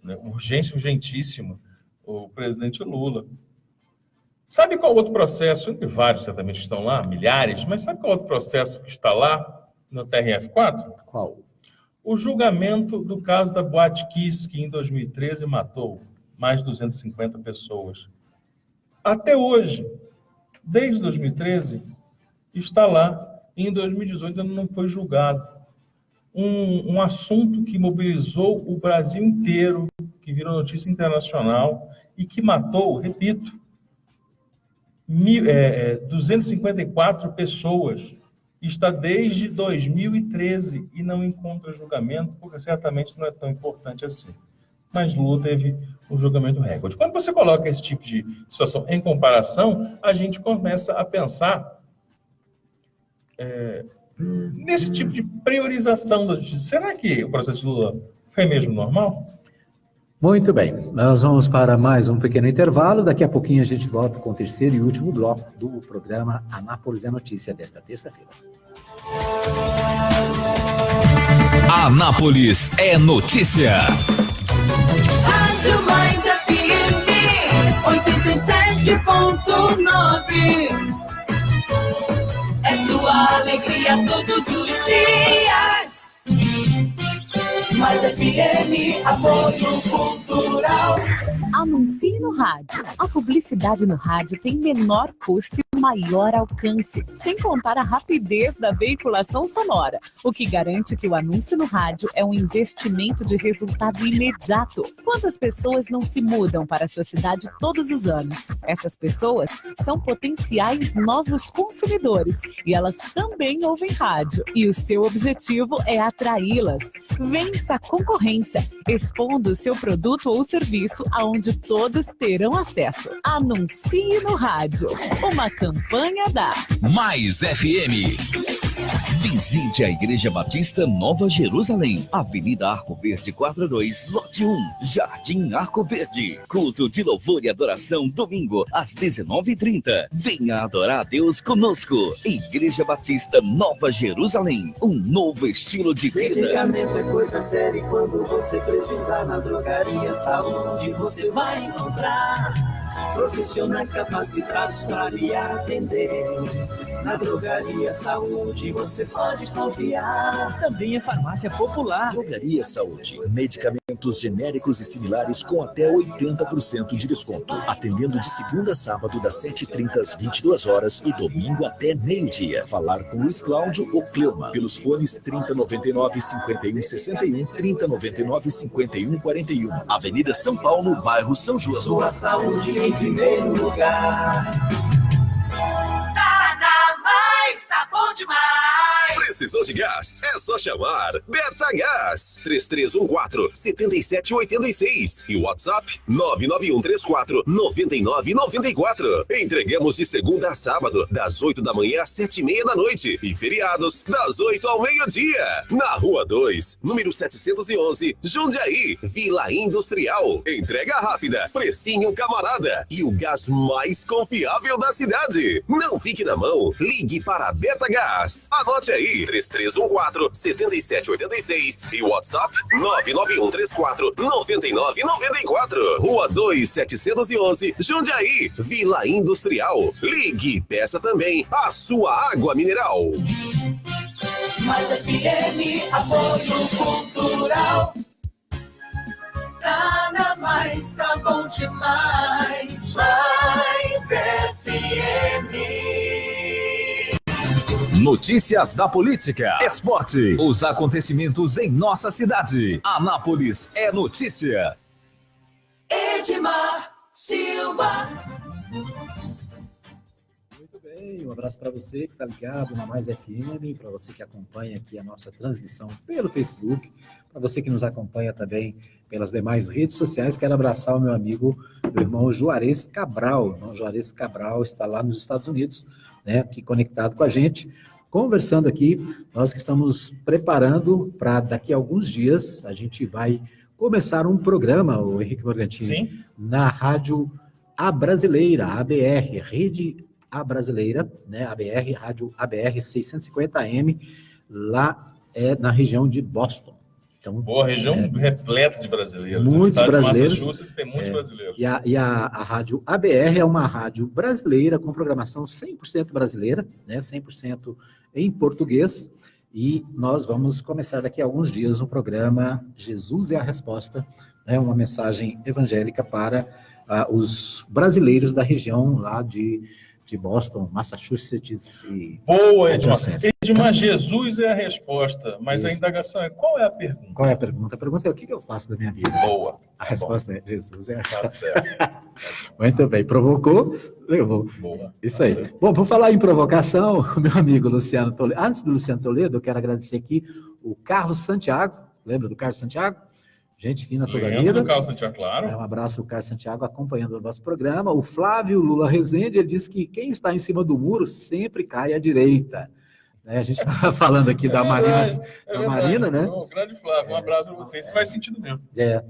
né, urgentíssimo, o presidente Lula. Sabe qual outro processo, entre vários certamente que estão lá, milhares, mas sabe qual outro processo que está lá no TRF-4? Qual? O julgamento do caso da Boate Kiss, que em 2013 matou mais de 250 pessoas. Até hoje, desde 2013, está lá, e em 2018 ainda não foi julgado. Um assunto que mobilizou o Brasil inteiro, que virou notícia internacional, e que matou, repito, 254 pessoas, está desde 2013 e não encontra julgamento, porque certamente não é tão importante assim. Mas Lula teve um julgamento recorde. Quando você coloca esse tipo de situação em comparação, a gente começa a pensar nesse tipo de priorização da justiça. Será que o processo de Lula foi mesmo normal? Muito bem, nós vamos para mais um pequeno intervalo. Daqui a pouquinho a gente volta com o terceiro e último bloco do programa Anápolis é Notícia desta terça-feira. Anápolis é Notícia. Rádio Mais FM 87.9. É sua alegria todos os dias. Mais FM, apoio cultural. Anuncie no rádio. A publicidade no rádio tem menor custo e maior alcance, sem contar a rapidez da veiculação sonora, o que garante que o anúncio no rádio é um investimento de resultado imediato. Quantas pessoas não se mudam para a sua cidade todos os anos? Essas pessoas são potenciais novos consumidores e elas também ouvem rádio. E o seu objetivo é atraí-las. Vença a concorrência, expondo o seu produto ou serviço aonde todos terão acesso. Anuncie no rádio. Uma campanha da Mais FM. Visite a Igreja Batista Nova Jerusalém, Avenida Arco Verde 42, lote 1, Jardim Arco Verde. Culto de louvor e adoração, domingo, às 19h30. Venha adorar a Deus conosco. Igreja Batista Nova Jerusalém, um novo estilo de vida. Medicamento é coisa séria, quando você precisar na drogaria, saúde você vai encontrar. Profissionais capacitados para lhe atender. Na drogaria Saúde você pode confiar. Também é farmácia popular. Drogaria Saúde. Medicamentos genéricos e similares com até 80% de desconto. Atendendo de segunda a sábado das 7h30 às 22 horas e domingo até meio-dia. Falar com Luiz Cláudio ou Cleuma pelos fones 3099-5161, 3099-5141. Avenida São Paulo, bairro São João. Sua saúde em primeiro lugar. Tá na Mais, tá bom demais. Precisou de gás? É só chamar Betagás 3314-7786 e o WhatsApp 99134-9994. Entregamos de segunda a sábado, das 8 da manhã às 7h30 da noite e feriados das 8 ao meio-dia. Na Rua 2, número 711, Jundiaí, Vila Industrial. Entrega rápida, precinho camarada e o gás mais confiável da cidade. Não fique na mão, ligue para a Betagás. Anote aí, 3314-7786 e o WhatsApp 99134-9994. Rua 2, 711, Jundiaí, Vila Industrial. Ligue e peça também a sua água mineral. Mais FM, apoio cultural. Tá na Mais, tá bom demais. Mais FM. Notícias da política, esporte, os acontecimentos em nossa cidade. Anápolis é notícia. Edmar Silva. Muito bem, um abraço para você que está ligado na Mais FM, para você que acompanha aqui a nossa transmissão pelo Facebook, para você que nos acompanha também pelas demais redes sociais. Quero abraçar o meu amigo, meu irmão Juarez Cabral. O irmão Juarez Cabral está lá nos Estados Unidos, né, aqui conectado com a gente, conversando aqui. Nós que estamos preparando para daqui a alguns dias, a gente vai começar um programa, o Henrique Morgantini, Sim. na Rádio A Brasileira, ABR, Rede A Brasileira, né, ABR, Rádio ABR 650 AM, lá na região de Boston. Então, boa, região repleta de brasileiros. Muitos brasileiros. Massachusetts tem muitos brasileiros. E a Rádio ABR é uma rádio brasileira com programação 100% brasileira, né, 100% em português. E nós vamos começar daqui a alguns dias o programa Jesus é a Resposta, né, uma mensagem evangélica para os brasileiros da região lá de Boston, Massachusetts e... Boa, Edmar. Edmar, Jesus é a resposta, mas a indagação é, qual é a pergunta? Qual é a pergunta? A pergunta é, o que eu faço da minha vida? Boa. A resposta é, Jesus é a resposta. Tá certo. Muito bem, provocou, eu vou. Boa. Isso aí. Bom, por falar em provocação, meu amigo Luciano Toledo, antes do Luciano Toledo, eu quero agradecer aqui o Carlos Santiago, lembra do Carlos Santiago? Gente fina toda a vida. Lembro do Carlos Santiago, claro. Um abraço ao Carlos Santiago acompanhando o nosso programa. O Flávio Lula Rezende, ele disse que quem está em cima do muro sempre cai à direita. A gente estava falando aqui da Marina, Marina, né? Um grande Flávio, um abraço para vocês. Isso faz sentido mesmo.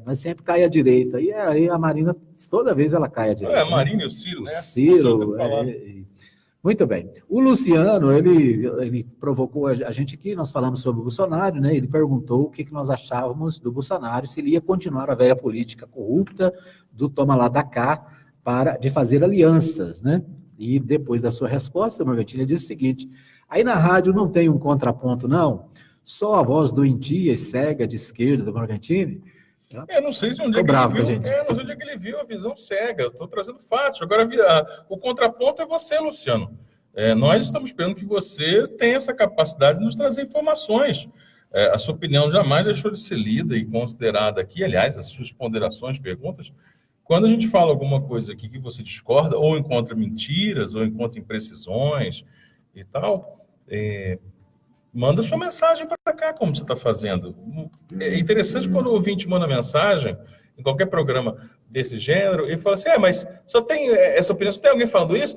Mas sempre cai à direita. E aí a Marina, toda vez ela cai à direita. A Marina e o Ciro, né? O Ciro, muito bem. O Luciano, ele provocou a gente aqui, nós falamos sobre o Bolsonaro, né? Ele perguntou o que nós achávamos do Bolsonaro, se ele ia continuar a velha política corrupta do toma lá da cá de fazer alianças, né? E depois da sua resposta, Morgantini disse o seguinte: aí na rádio não tem um contraponto, não? Só a voz doentia e cega de esquerda do Morgantini? Eu não sei se onde é que ele viu, não sei onde é que ele viu a visão cega. Eu estou trazendo fatos. Agora, o contraponto é você, Luciano. Nós estamos esperando que você tenha essa capacidade de nos trazer informações. A sua opinião jamais deixou de ser lida e considerada aqui. Aliás, as suas ponderações, perguntas. Quando a gente fala alguma coisa aqui que você discorda, ou encontra mentiras, ou encontra imprecisões e tal, manda sua mensagem para cá, como você está fazendo. É interessante quando o ouvinte manda mensagem, em qualquer programa desse gênero, ele fala assim, mas só tem essa opinião, só tem alguém falando isso?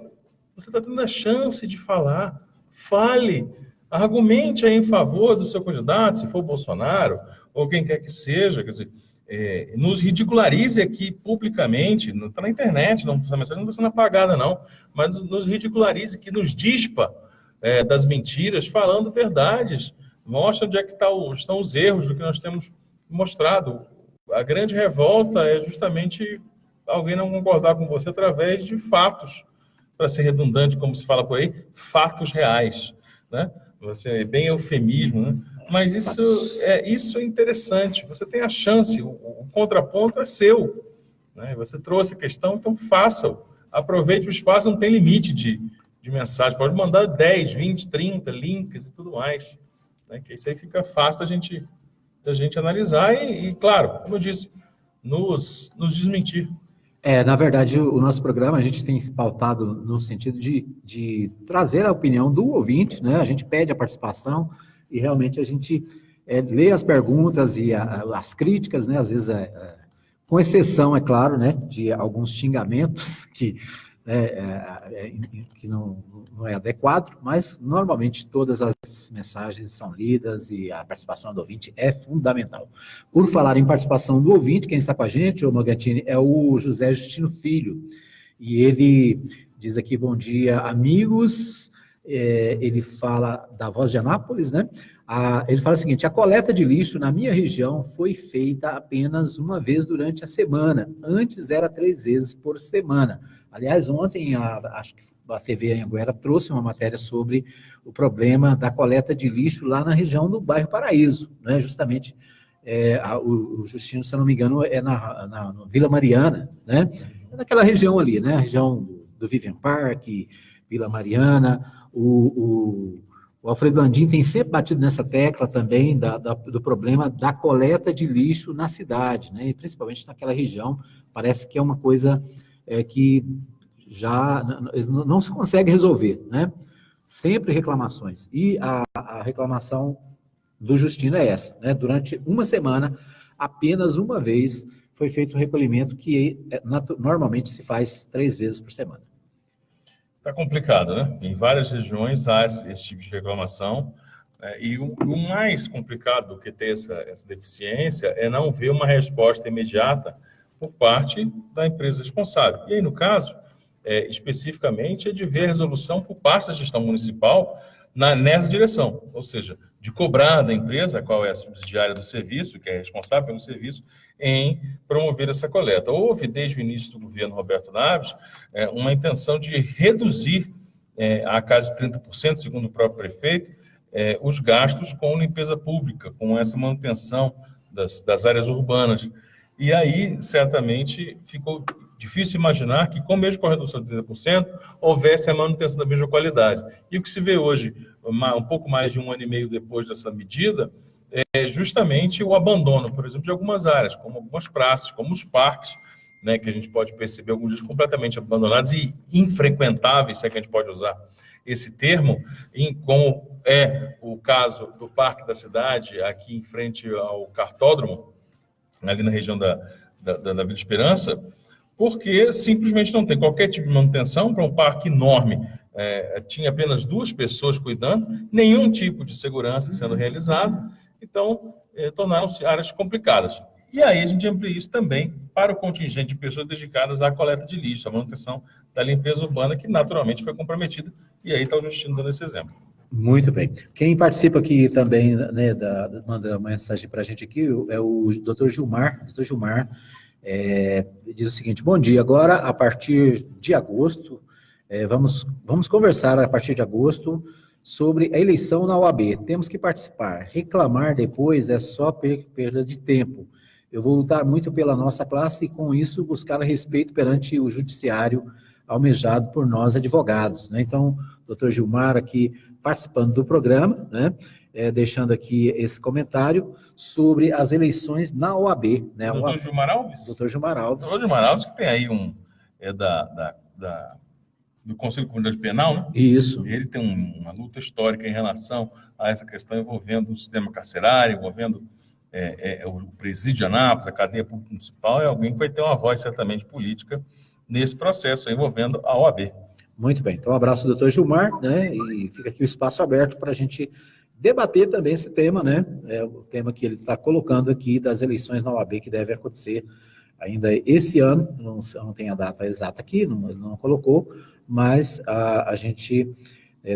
Você está tendo a chance de falar. Fale, argumente aí em favor do seu candidato, se for o Bolsonaro, ou quem quer que seja, quer dizer, nos ridicularize aqui publicamente, está na internet, essa mensagem não está sendo apagada não, mas nos ridicularize, que nos dispa das mentiras, falando verdades, mostra onde é que estão os erros do que nós temos mostrado. A grande revolta é justamente alguém não concordar com você através de fatos, para ser redundante, como se fala por aí, fatos reais, né? Você bem eufemismo, né? Mas isso é interessante, você tem a chance, o contraponto é seu, né? Você trouxe a questão, então faça-o, aproveite o espaço, não tem limite de mensagem, pode mandar 10, 20, 30 links e tudo mais, né? Que isso aí fica fácil da gente analisar e, claro, como eu disse, nos desmentir. Na verdade, o nosso programa, a gente tem pautado no sentido de trazer a opinião do ouvinte, né? A gente pede a participação e realmente a gente lê as perguntas e as críticas, né? Às vezes, com exceção, é claro, né? De alguns xingamentos que não é adequado, mas normalmente todas as mensagens são lidas e a participação do ouvinte é fundamental. Por falar em participação do ouvinte, quem está com a gente, o Morgantini, é o José Justino Filho, e ele diz aqui, bom dia, amigos, ele fala da Voz de Anápolis, né? Ele fala o seguinte, a coleta de lixo na minha região foi feita apenas uma vez durante a semana, antes era 3 vezes por semana. Aliás, ontem, acho que a TV Anhanguera trouxe uma matéria sobre o problema da coleta de lixo lá na região do bairro Paraíso, né? Justamente, o Justino, se eu não me engano, é na Vila Mariana, né? É naquela região ali, né? A região do Vivian Park, Vila Mariana. O Alfredo Landim tem sempre batido nessa tecla também do problema da coleta de lixo na cidade, né? E principalmente naquela região, parece que é uma coisa que já não se consegue resolver, né? Sempre reclamações. E a reclamação do Justino é essa, né? Durante uma semana, apenas uma vez, foi feito o recolhimento que normalmente se faz 3 vezes por semana. Está complicado, né? Em várias regiões há esse tipo de reclamação, e o mais complicado do que ter essa deficiência é não ver uma resposta imediata por parte da empresa responsável. E aí, no caso, especificamente, é de ver a resolução por parte da gestão municipal nessa direção, ou seja, de cobrar da empresa, a qual é a subsidiária do serviço, que é responsável pelo serviço, em promover essa coleta. Houve, desde o início do governo Roberto Naves, uma intenção de reduzir a casa de 30%, segundo o próprio prefeito, os gastos com limpeza pública, com essa manutenção das áreas urbanas. E aí, certamente, ficou difícil imaginar que, com mesmo com a redução de 30%, houvesse a manutenção da mesma qualidade. E o que se vê hoje, um pouco mais de 1 ano e meio depois dessa medida, é justamente o abandono, por exemplo, de algumas áreas, como algumas praças, como os parques, né, que a gente pode perceber alguns dias completamente abandonados e infrequentáveis, se é que a gente pode usar esse termo, como é o caso do Parque da Cidade, aqui em frente ao Cartódromo, ali na região da Vila Esperança, porque simplesmente não tem qualquer tipo de manutenção para um parque enorme tinha apenas 2 pessoas cuidando, nenhum tipo de segurança sendo realizado, então tornaram-se áreas complicadas. E aí a gente amplia isso também para o contingente de pessoas dedicadas à coleta de lixo, à manutenção da limpeza urbana, que naturalmente foi comprometida, e aí está o Justino dando esse exemplo. Muito bem. Quem participa aqui também, né, manda uma mensagem para a gente aqui, é o Dr. Gilmar. Dr. Gilmar diz o seguinte: bom dia, agora a partir de agosto, vamos conversar a partir de agosto sobre a eleição na OAB. Temos que participar. Reclamar depois é só perda de tempo. Eu vou lutar muito pela nossa classe e, com isso, buscar respeito perante o judiciário almejado por nós, advogados, né? Então, doutor Gilmar aqui participando do programa, né? Deixando aqui esse comentário sobre as eleições na OAB, né? Doutor Gilmar Alves? Doutor Gilmar Alves. Doutor Gilmar Alves, que tem aí do Conselho de Comunidade Penal, né? Isso. Ele tem uma luta histórica em relação a essa questão envolvendo o sistema carcerário, envolvendo o presídio de Anápolis, a cadeia pública municipal. É alguém que vai ter uma voz certamente política nesse processo envolvendo a OAB. Muito bem. Então, um abraço, doutor Gilmar, né? E fica aqui o espaço aberto para a gente debater também esse tema, né? O tema que ele está colocando aqui das eleições na OAB, que deve acontecer ainda esse ano. Não tem a data exata aqui, não colocou, mas a gente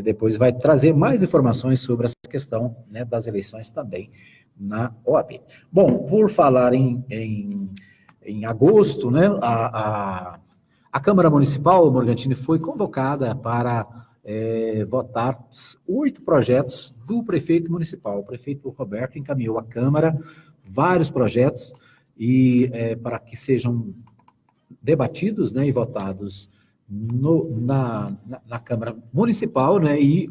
depois vai trazer mais informações sobre essa questão, né, das eleições também na OAB. Bom, por falar em agosto, né, a Câmara Municipal, Morgantini, foi convocada para votar 8 projetos do prefeito municipal. O prefeito Roberto encaminhou à Câmara vários projetos para que sejam debatidos, né, e votados na Câmara Municipal, né, e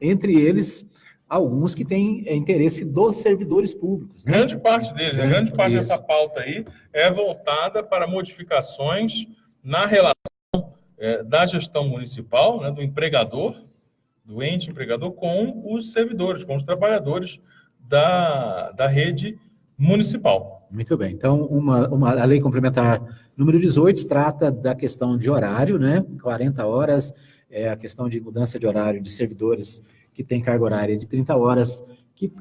entre eles alguns que têm interesse dos servidores públicos. Né? Grande parte deles, grande parte dessa pauta aí é voltada para modificações na relação da gestão municipal, né, do empregador, do ente empregador, com os servidores, com os trabalhadores da rede municipal. Muito bem. Então, a lei complementar número 18 trata da questão de horário, né? 40 horas, a questão de mudança de horário de servidores que têm carga horária de 30 horas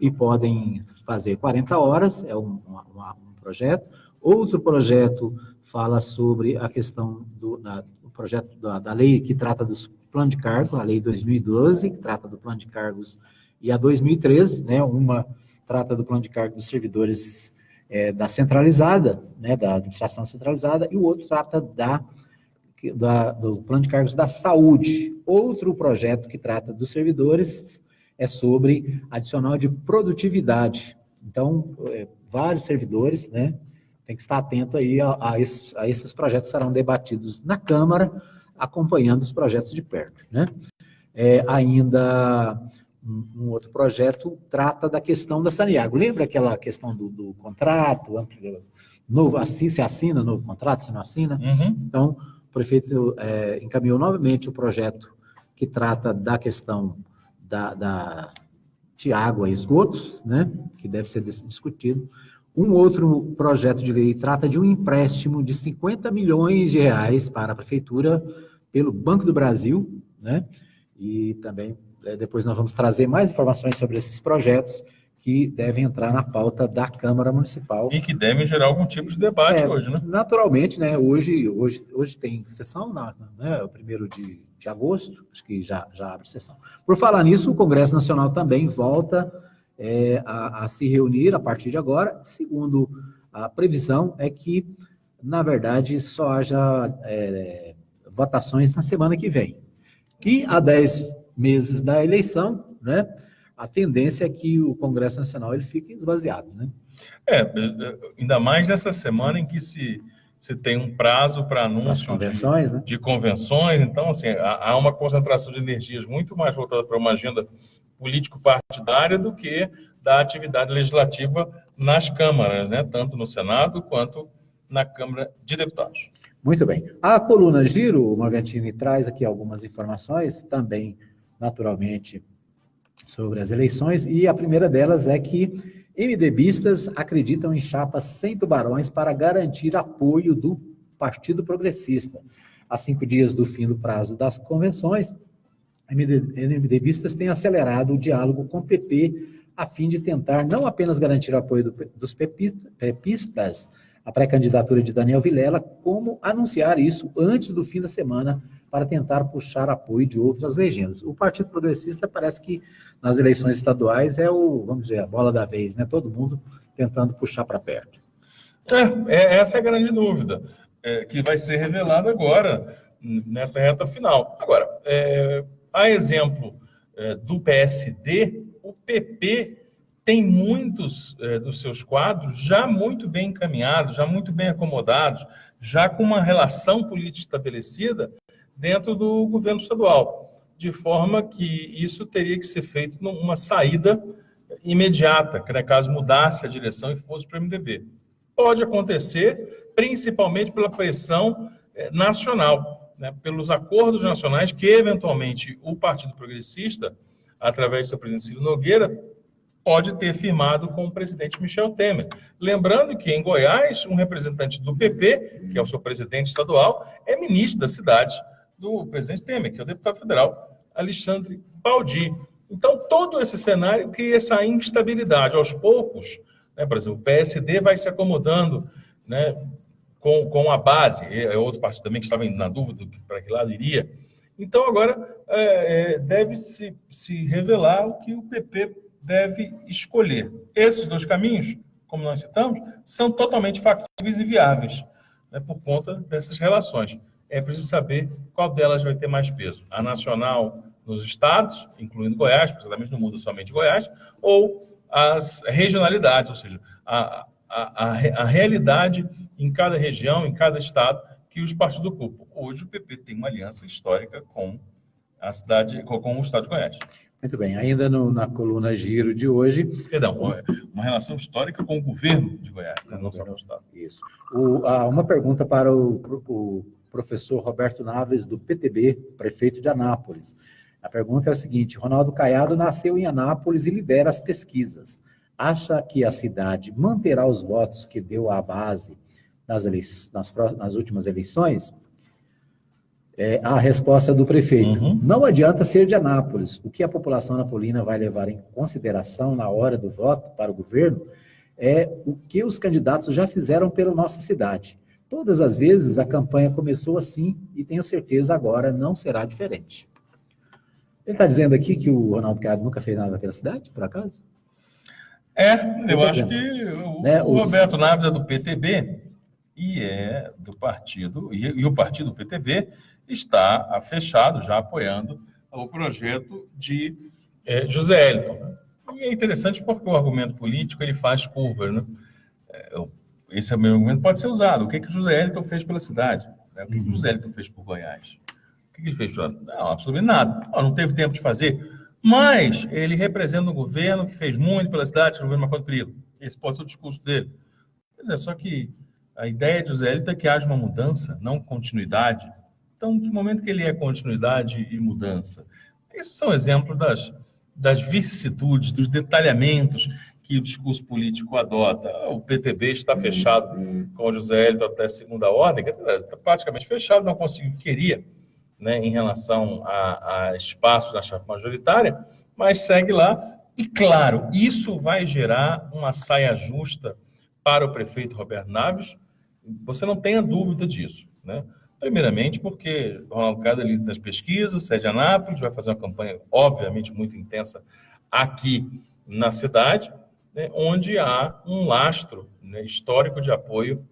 e podem fazer 40 horas, é um projeto. Outro projeto fala sobre a questão do projeto da lei que trata dos planos de cargo, a lei 2012, que trata do plano de cargos, e a 2013, né? Uma trata do plano de cargo dos servidores da centralizada, né, da administração centralizada, e o outro trata do plano de cargos da saúde. Outro projeto que trata dos servidores é sobre adicional de produtividade. Então, vários servidores, né, tem que estar atento aí a esses projetos que serão debatidos na Câmara, acompanhando os projetos de perto, né. Ainda um outro projeto trata da questão da Saniago. Lembra aquela questão do contrato, novo, assim, se assina novo contrato, se não assina? Uhum. Então, o prefeito encaminhou novamente o projeto que trata da questão de água e esgotos, né, que deve ser discutido. Um outro projeto de lei trata de um empréstimo de 50 milhões de reais para a prefeitura pelo Banco do Brasil, né, e também depois nós vamos trazer mais informações sobre esses projetos que devem entrar na pauta da Câmara Municipal. E que devem gerar algum tipo de debate hoje, né? Naturalmente, né? Hoje tem sessão, né? O 1º de agosto, acho que já abre sessão. Por falar nisso, o Congresso Nacional também volta a se reunir a partir de agora. Segundo a previsão, é que, na verdade, só haja votações na semana que vem. E há 10 meses da eleição, né, a tendência é que o Congresso Nacional ele fique esvaziado, né? Ainda mais nessa semana em que se tem um prazo para anúncio convenções, né? de convenções. Então, assim, há uma concentração de energias muito mais voltada para uma agenda político-partidária do que da atividade legislativa nas câmaras, né, tanto no Senado quanto na Câmara de Deputados. Muito bem. A coluna Giro, o Morgantini traz aqui algumas informações também, naturalmente, sobre as eleições, e a primeira delas é que MDBistas acreditam em chapas sem tubarões para garantir apoio do Partido Progressista. a 5 dias do fim do prazo das convenções, MDBistas têm acelerado o diálogo com o PP a fim de tentar não apenas garantir o apoio dos pepistas à pré-candidatura de Daniel Vilela, como anunciar isso antes do fim da semana para tentar puxar apoio de outras legendas. O Partido Progressista parece que nas eleições estaduais é vamos dizer, a bola da vez, né? Todo mundo tentando puxar para perto. Essa é a grande dúvida, que vai ser revelada agora, nessa reta final. Agora, a exemplo do PSD, o PP tem muitos dos seus quadros já muito bem encaminhados, já muito bem acomodados, já com uma relação política estabelecida dentro do governo estadual, de forma que isso teria que ser feito numa saída imediata, que, caso mudasse a direção e fosse para o MDB. Pode acontecer, principalmente pela pressão nacional, né, pelos acordos nacionais que, eventualmente, o Partido Progressista, através do seu presidente Ciro Nogueira, pode ter firmado com o presidente Michel Temer. Lembrando que, em Goiás, um representante do PP, que é o seu presidente estadual, é ministro da cidade do presidente Temer, que é o deputado federal Alexandre Baldi. Então, todo esse cenário cria essa instabilidade. Aos poucos, né, por exemplo, o PSD vai se acomodando, né, com a base, é outro partido também que estava na dúvida para que lado iria. Então, agora, deve se revelar o que o PP deve escolher. Esses dois caminhos, como nós citamos, são totalmente factíveis e viáveis, né, por conta dessas relações. É preciso saber qual delas vai ter mais peso. A nacional nos estados, incluindo Goiás, precisamente não muda somente Goiás, ou as regionalidades, ou seja, a realidade em cada região, em cada estado que os partidos ocupam. Hoje o PP tem uma aliança histórica com a cidade, com o estado de Goiás. Muito bem, ainda na coluna Giro de hoje... Perdão, uma relação histórica com o governo de Goiás, né, não só com o estado. Isso. Uma pergunta para o professor Roberto Naves, do PTB, prefeito de Anápolis. A pergunta é a seguinte: Ronaldo Caiado nasceu em Anápolis e lidera as pesquisas. Acha que a cidade manterá os votos que deu à base nas últimas eleições? A resposta do prefeito: não adianta ser de Anápolis. O que a população napolina vai levar em consideração na hora do voto para o governo é o que os candidatos já fizeram pela nossa cidade. Todas as vezes a campanha começou assim e tenho certeza agora não será diferente. Ele está dizendo aqui que o Ronaldo Caiado nunca fez nada pela cidade, por acaso? Eu acho que o Roberto Naves é do PTB e é do partido, e o partido PTB está fechado, já apoiando o projeto de José Hélito. Né? E é interessante porque o argumento político ele faz curva, né? Esse meu argumento pode ser usado. O que o José Hélito fez pela cidade? Né? O que o José Hélito fez por Goiás? O que ele fez? Não, absolutamente nada. Não teve tempo de fazer. Mas ele representa um governo que fez muito pela cidade, o governo Marconi Perillo. Esse pode ser o discurso dele. Só que a ideia de José Hélito é que haja uma mudança, não continuidade. Então, em que momento que ele é continuidade e mudança? Esses são exemplos das vicissitudes, dos detalhamentos que o discurso político adota. O PTB está fechado com o José Hélito até segunda ordem, está praticamente fechado, não conseguiu o que queria, né, em relação a espaços na chapa majoritária, mas segue lá. E, claro, isso vai gerar uma saia justa para o prefeito Roberto Naves. Você não tenha dúvida disso, né? Primeiramente porque o Ronaldo Caiado é líder das pesquisas, sede de Anápolis, vai fazer uma campanha, obviamente, muito intensa aqui na cidade, né, onde há um lastro, né, histórico de apoio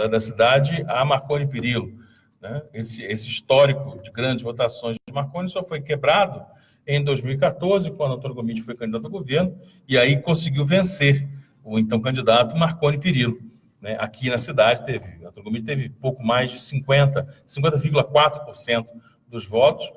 da cidade a Marconi Perillo. Né? Esse histórico de grandes votações de Marconi só foi quebrado em 2014, quando Antônio Gomide foi candidato ao governo, e aí conseguiu vencer o então candidato Marconi Perillo. Né? Aqui na cidade, Antônio Gomide teve pouco mais de 50,4% dos votos,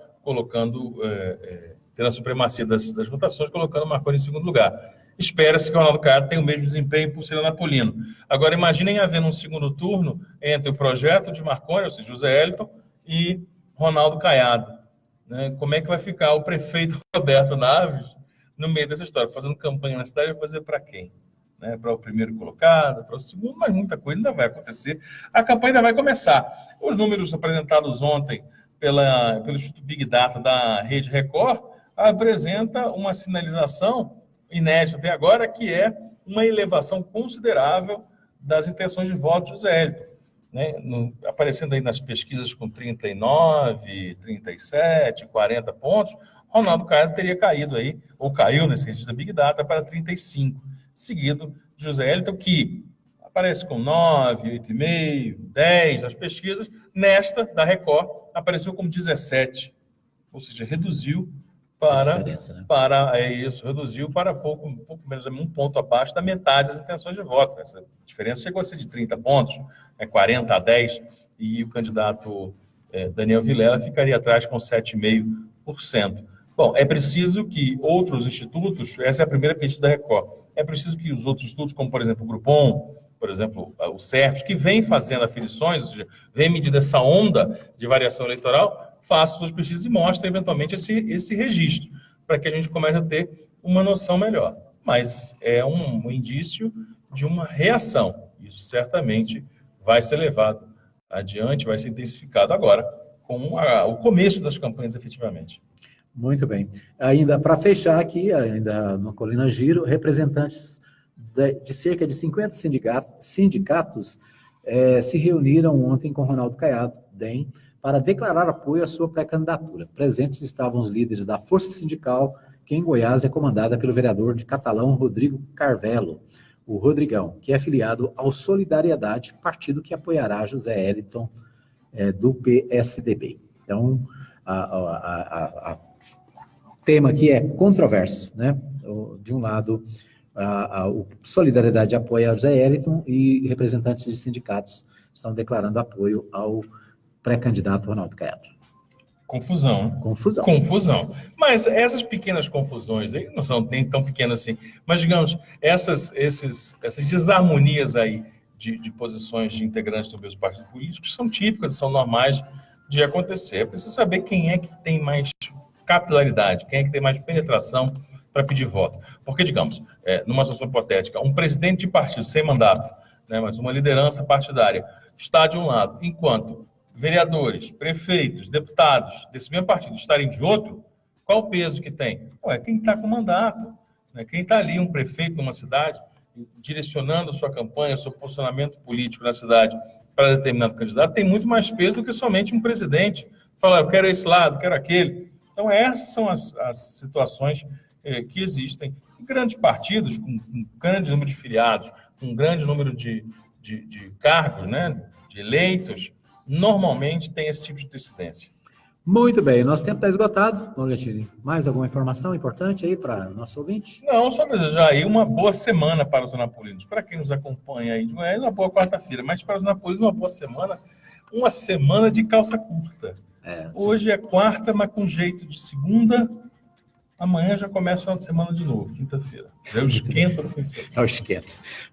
tendo a supremacia das votações, colocando Marconi em segundo lugar. Espera-se que o Ronaldo Caiado tenha o mesmo desempenho por ser anapolino. Agora, imaginem haver um segundo turno entre o projeto de Marconi, ou seja, José Hélito, e Ronaldo Caiado. Né? Como é que vai ficar o prefeito Roberto Naves no meio dessa história? Fazendo campanha na cidade, vai fazer para quem? né, para o primeiro colocado, para o segundo, mas muita coisa ainda vai acontecer. A campanha ainda vai começar. Os números apresentados ontem pelo Instituto Big Data da Rede Record apresenta uma sinalização inédita até agora, que é uma elevação considerável das intenções de voto de José Hélito, né? Aparecendo aí nas pesquisas com 39, 37, 40 pontos, Ronaldo Caiado teria caído aí, ou caiu nesse registro da Big Data para 35, seguido de José Hélito, que aparece com 9, 8,5, 10 nas pesquisas. Nesta, da Record, apareceu como 17, ou seja, reduziu para, né? Reduziu para pouco menos, um ponto abaixo da metade das intenções de voto. Essa diferença chegou a ser de 30 pontos, 40 a 10, e o candidato Daniel Vilela ficaria atrás com 7,5%. Bom, é preciso que outros institutos, essa é a primeira pesquisa da Record, é preciso que os outros institutos, como por exemplo o Groupon, por exemplo o CERPES, que vem fazendo aferições, ou seja, vem medindo essa onda de variação eleitoral, faça suas pesquisas e mostre eventualmente esse registro, para que a gente comece a ter uma noção melhor. Mas é um indício de uma reação. Isso certamente vai ser levado adiante, vai ser intensificado agora, com o começo das campanhas efetivamente. Muito bem. Ainda para fechar aqui, ainda no Colina Giro, representantes de cerca de 50 sindicatos se reuniram ontem com Ronaldo Caiado, DEM, para declarar apoio à sua pré-candidatura. Presentes estavam os líderes da Força Sindical, que em Goiás é comandada pelo vereador de Catalão, Rodrigo Carvelo, o Rodrigão, que é filiado ao Solidariedade, partido que apoiará José Hélito do PSDB. Então, o tema aqui é controverso, né? De um lado, o Solidariedade apoia José Hélito e representantes de sindicatos estão declarando apoio ao pré-candidato Ronaldo Caiado. Confusão, né? Confusão. Mas essas pequenas confusões aí, não são nem tão pequenas assim, mas digamos, essas desarmonias aí de posições de integrantes do mesmo partido político são típicas, são normais de acontecer. É preciso saber quem é que tem mais capilaridade, quem é que tem mais penetração para pedir voto. Porque, digamos, numa situação hipotética, um presidente de partido sem mandato, né, mas uma liderança partidária, está de um lado, enquanto vereadores, prefeitos, deputados desse mesmo partido estarem de outro, qual o peso que tem? É quem está com mandato, né? Quem está ali, um prefeito numa cidade, direcionando a sua campanha, seu posicionamento político na cidade para determinado candidato, tem muito mais peso do que somente um presidente. Falar, eu quero esse lado, quero aquele. Então, essas são as situações que existem. Em grandes partidos, com grande número de filiados, com grande número de cargos, né, de eleitos, normalmente tem esse tipo de dissidência. Muito bem, nosso tempo está esgotado. Morgantini, mais alguma informação importante aí para o nosso ouvinte? Não, só desejar aí uma boa semana para os anapolinos. Para quem nos acompanha aí, não é uma boa quarta-feira, mas para os anapolinos uma boa semana, uma semana de calça curta. Hoje é quarta, mas com jeito de segunda. Amanhã já começa o final de semana de novo, quinta-feira. É o esquenta no fim de semana. É o esquenta.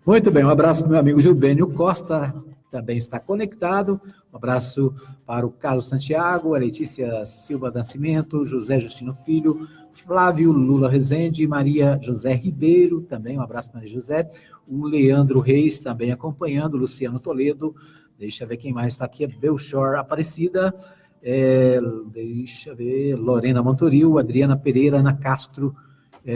Muito bem, um abraço para o meu amigo Gilbênio Costa, também está conectado. Um abraço para o Carlos Santiago, a Letícia Silva Nascimento, José Justino Filho, Flávio Lula Rezende, Maria José Ribeiro, também um abraço para Maria José, o Leandro Reis também acompanhando, Luciano Toledo, deixa eu ver quem mais está aqui, Belchor Aparecida, deixa eu ver, Lorena Montoril, Adriana Pereira, Ana Castro,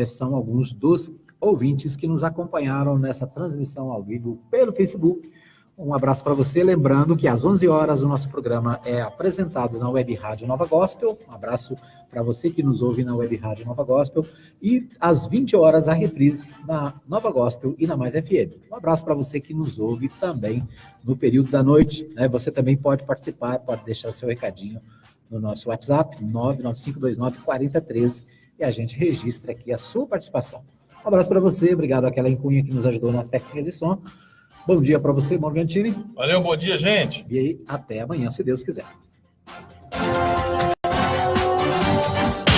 são alguns dos ouvintes que nos acompanharam nessa transmissão ao vivo pelo Facebook. Um abraço para você, lembrando que às 11 horas o nosso programa é apresentado na Web Rádio Nova Gospel. Um abraço para você que nos ouve na Web Rádio Nova Gospel. E às 20 horas a reprise na Nova Gospel e na Mais FM. Um abraço para você que nos ouve também no período da noite, né? Você também pode participar, pode deixar o seu recadinho no nosso WhatsApp, 995294013, e a gente registra aqui a sua participação. Um abraço para você, obrigado àquela encunha que nos ajudou na técnica de som. Bom dia para você, Morgantini. Valeu, bom dia, gente. E aí, até amanhã, se Deus quiser.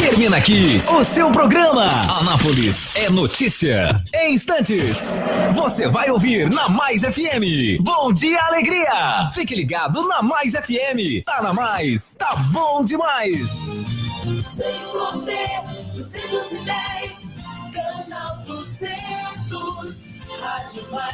Termina aqui o seu programa. Anápolis é notícia. Em instantes, você vai ouvir na Mais FM. Bom dia, alegria. Fique ligado na Mais FM. Tá na Mais, tá bom demais. 210, canal 200, rádio. demais.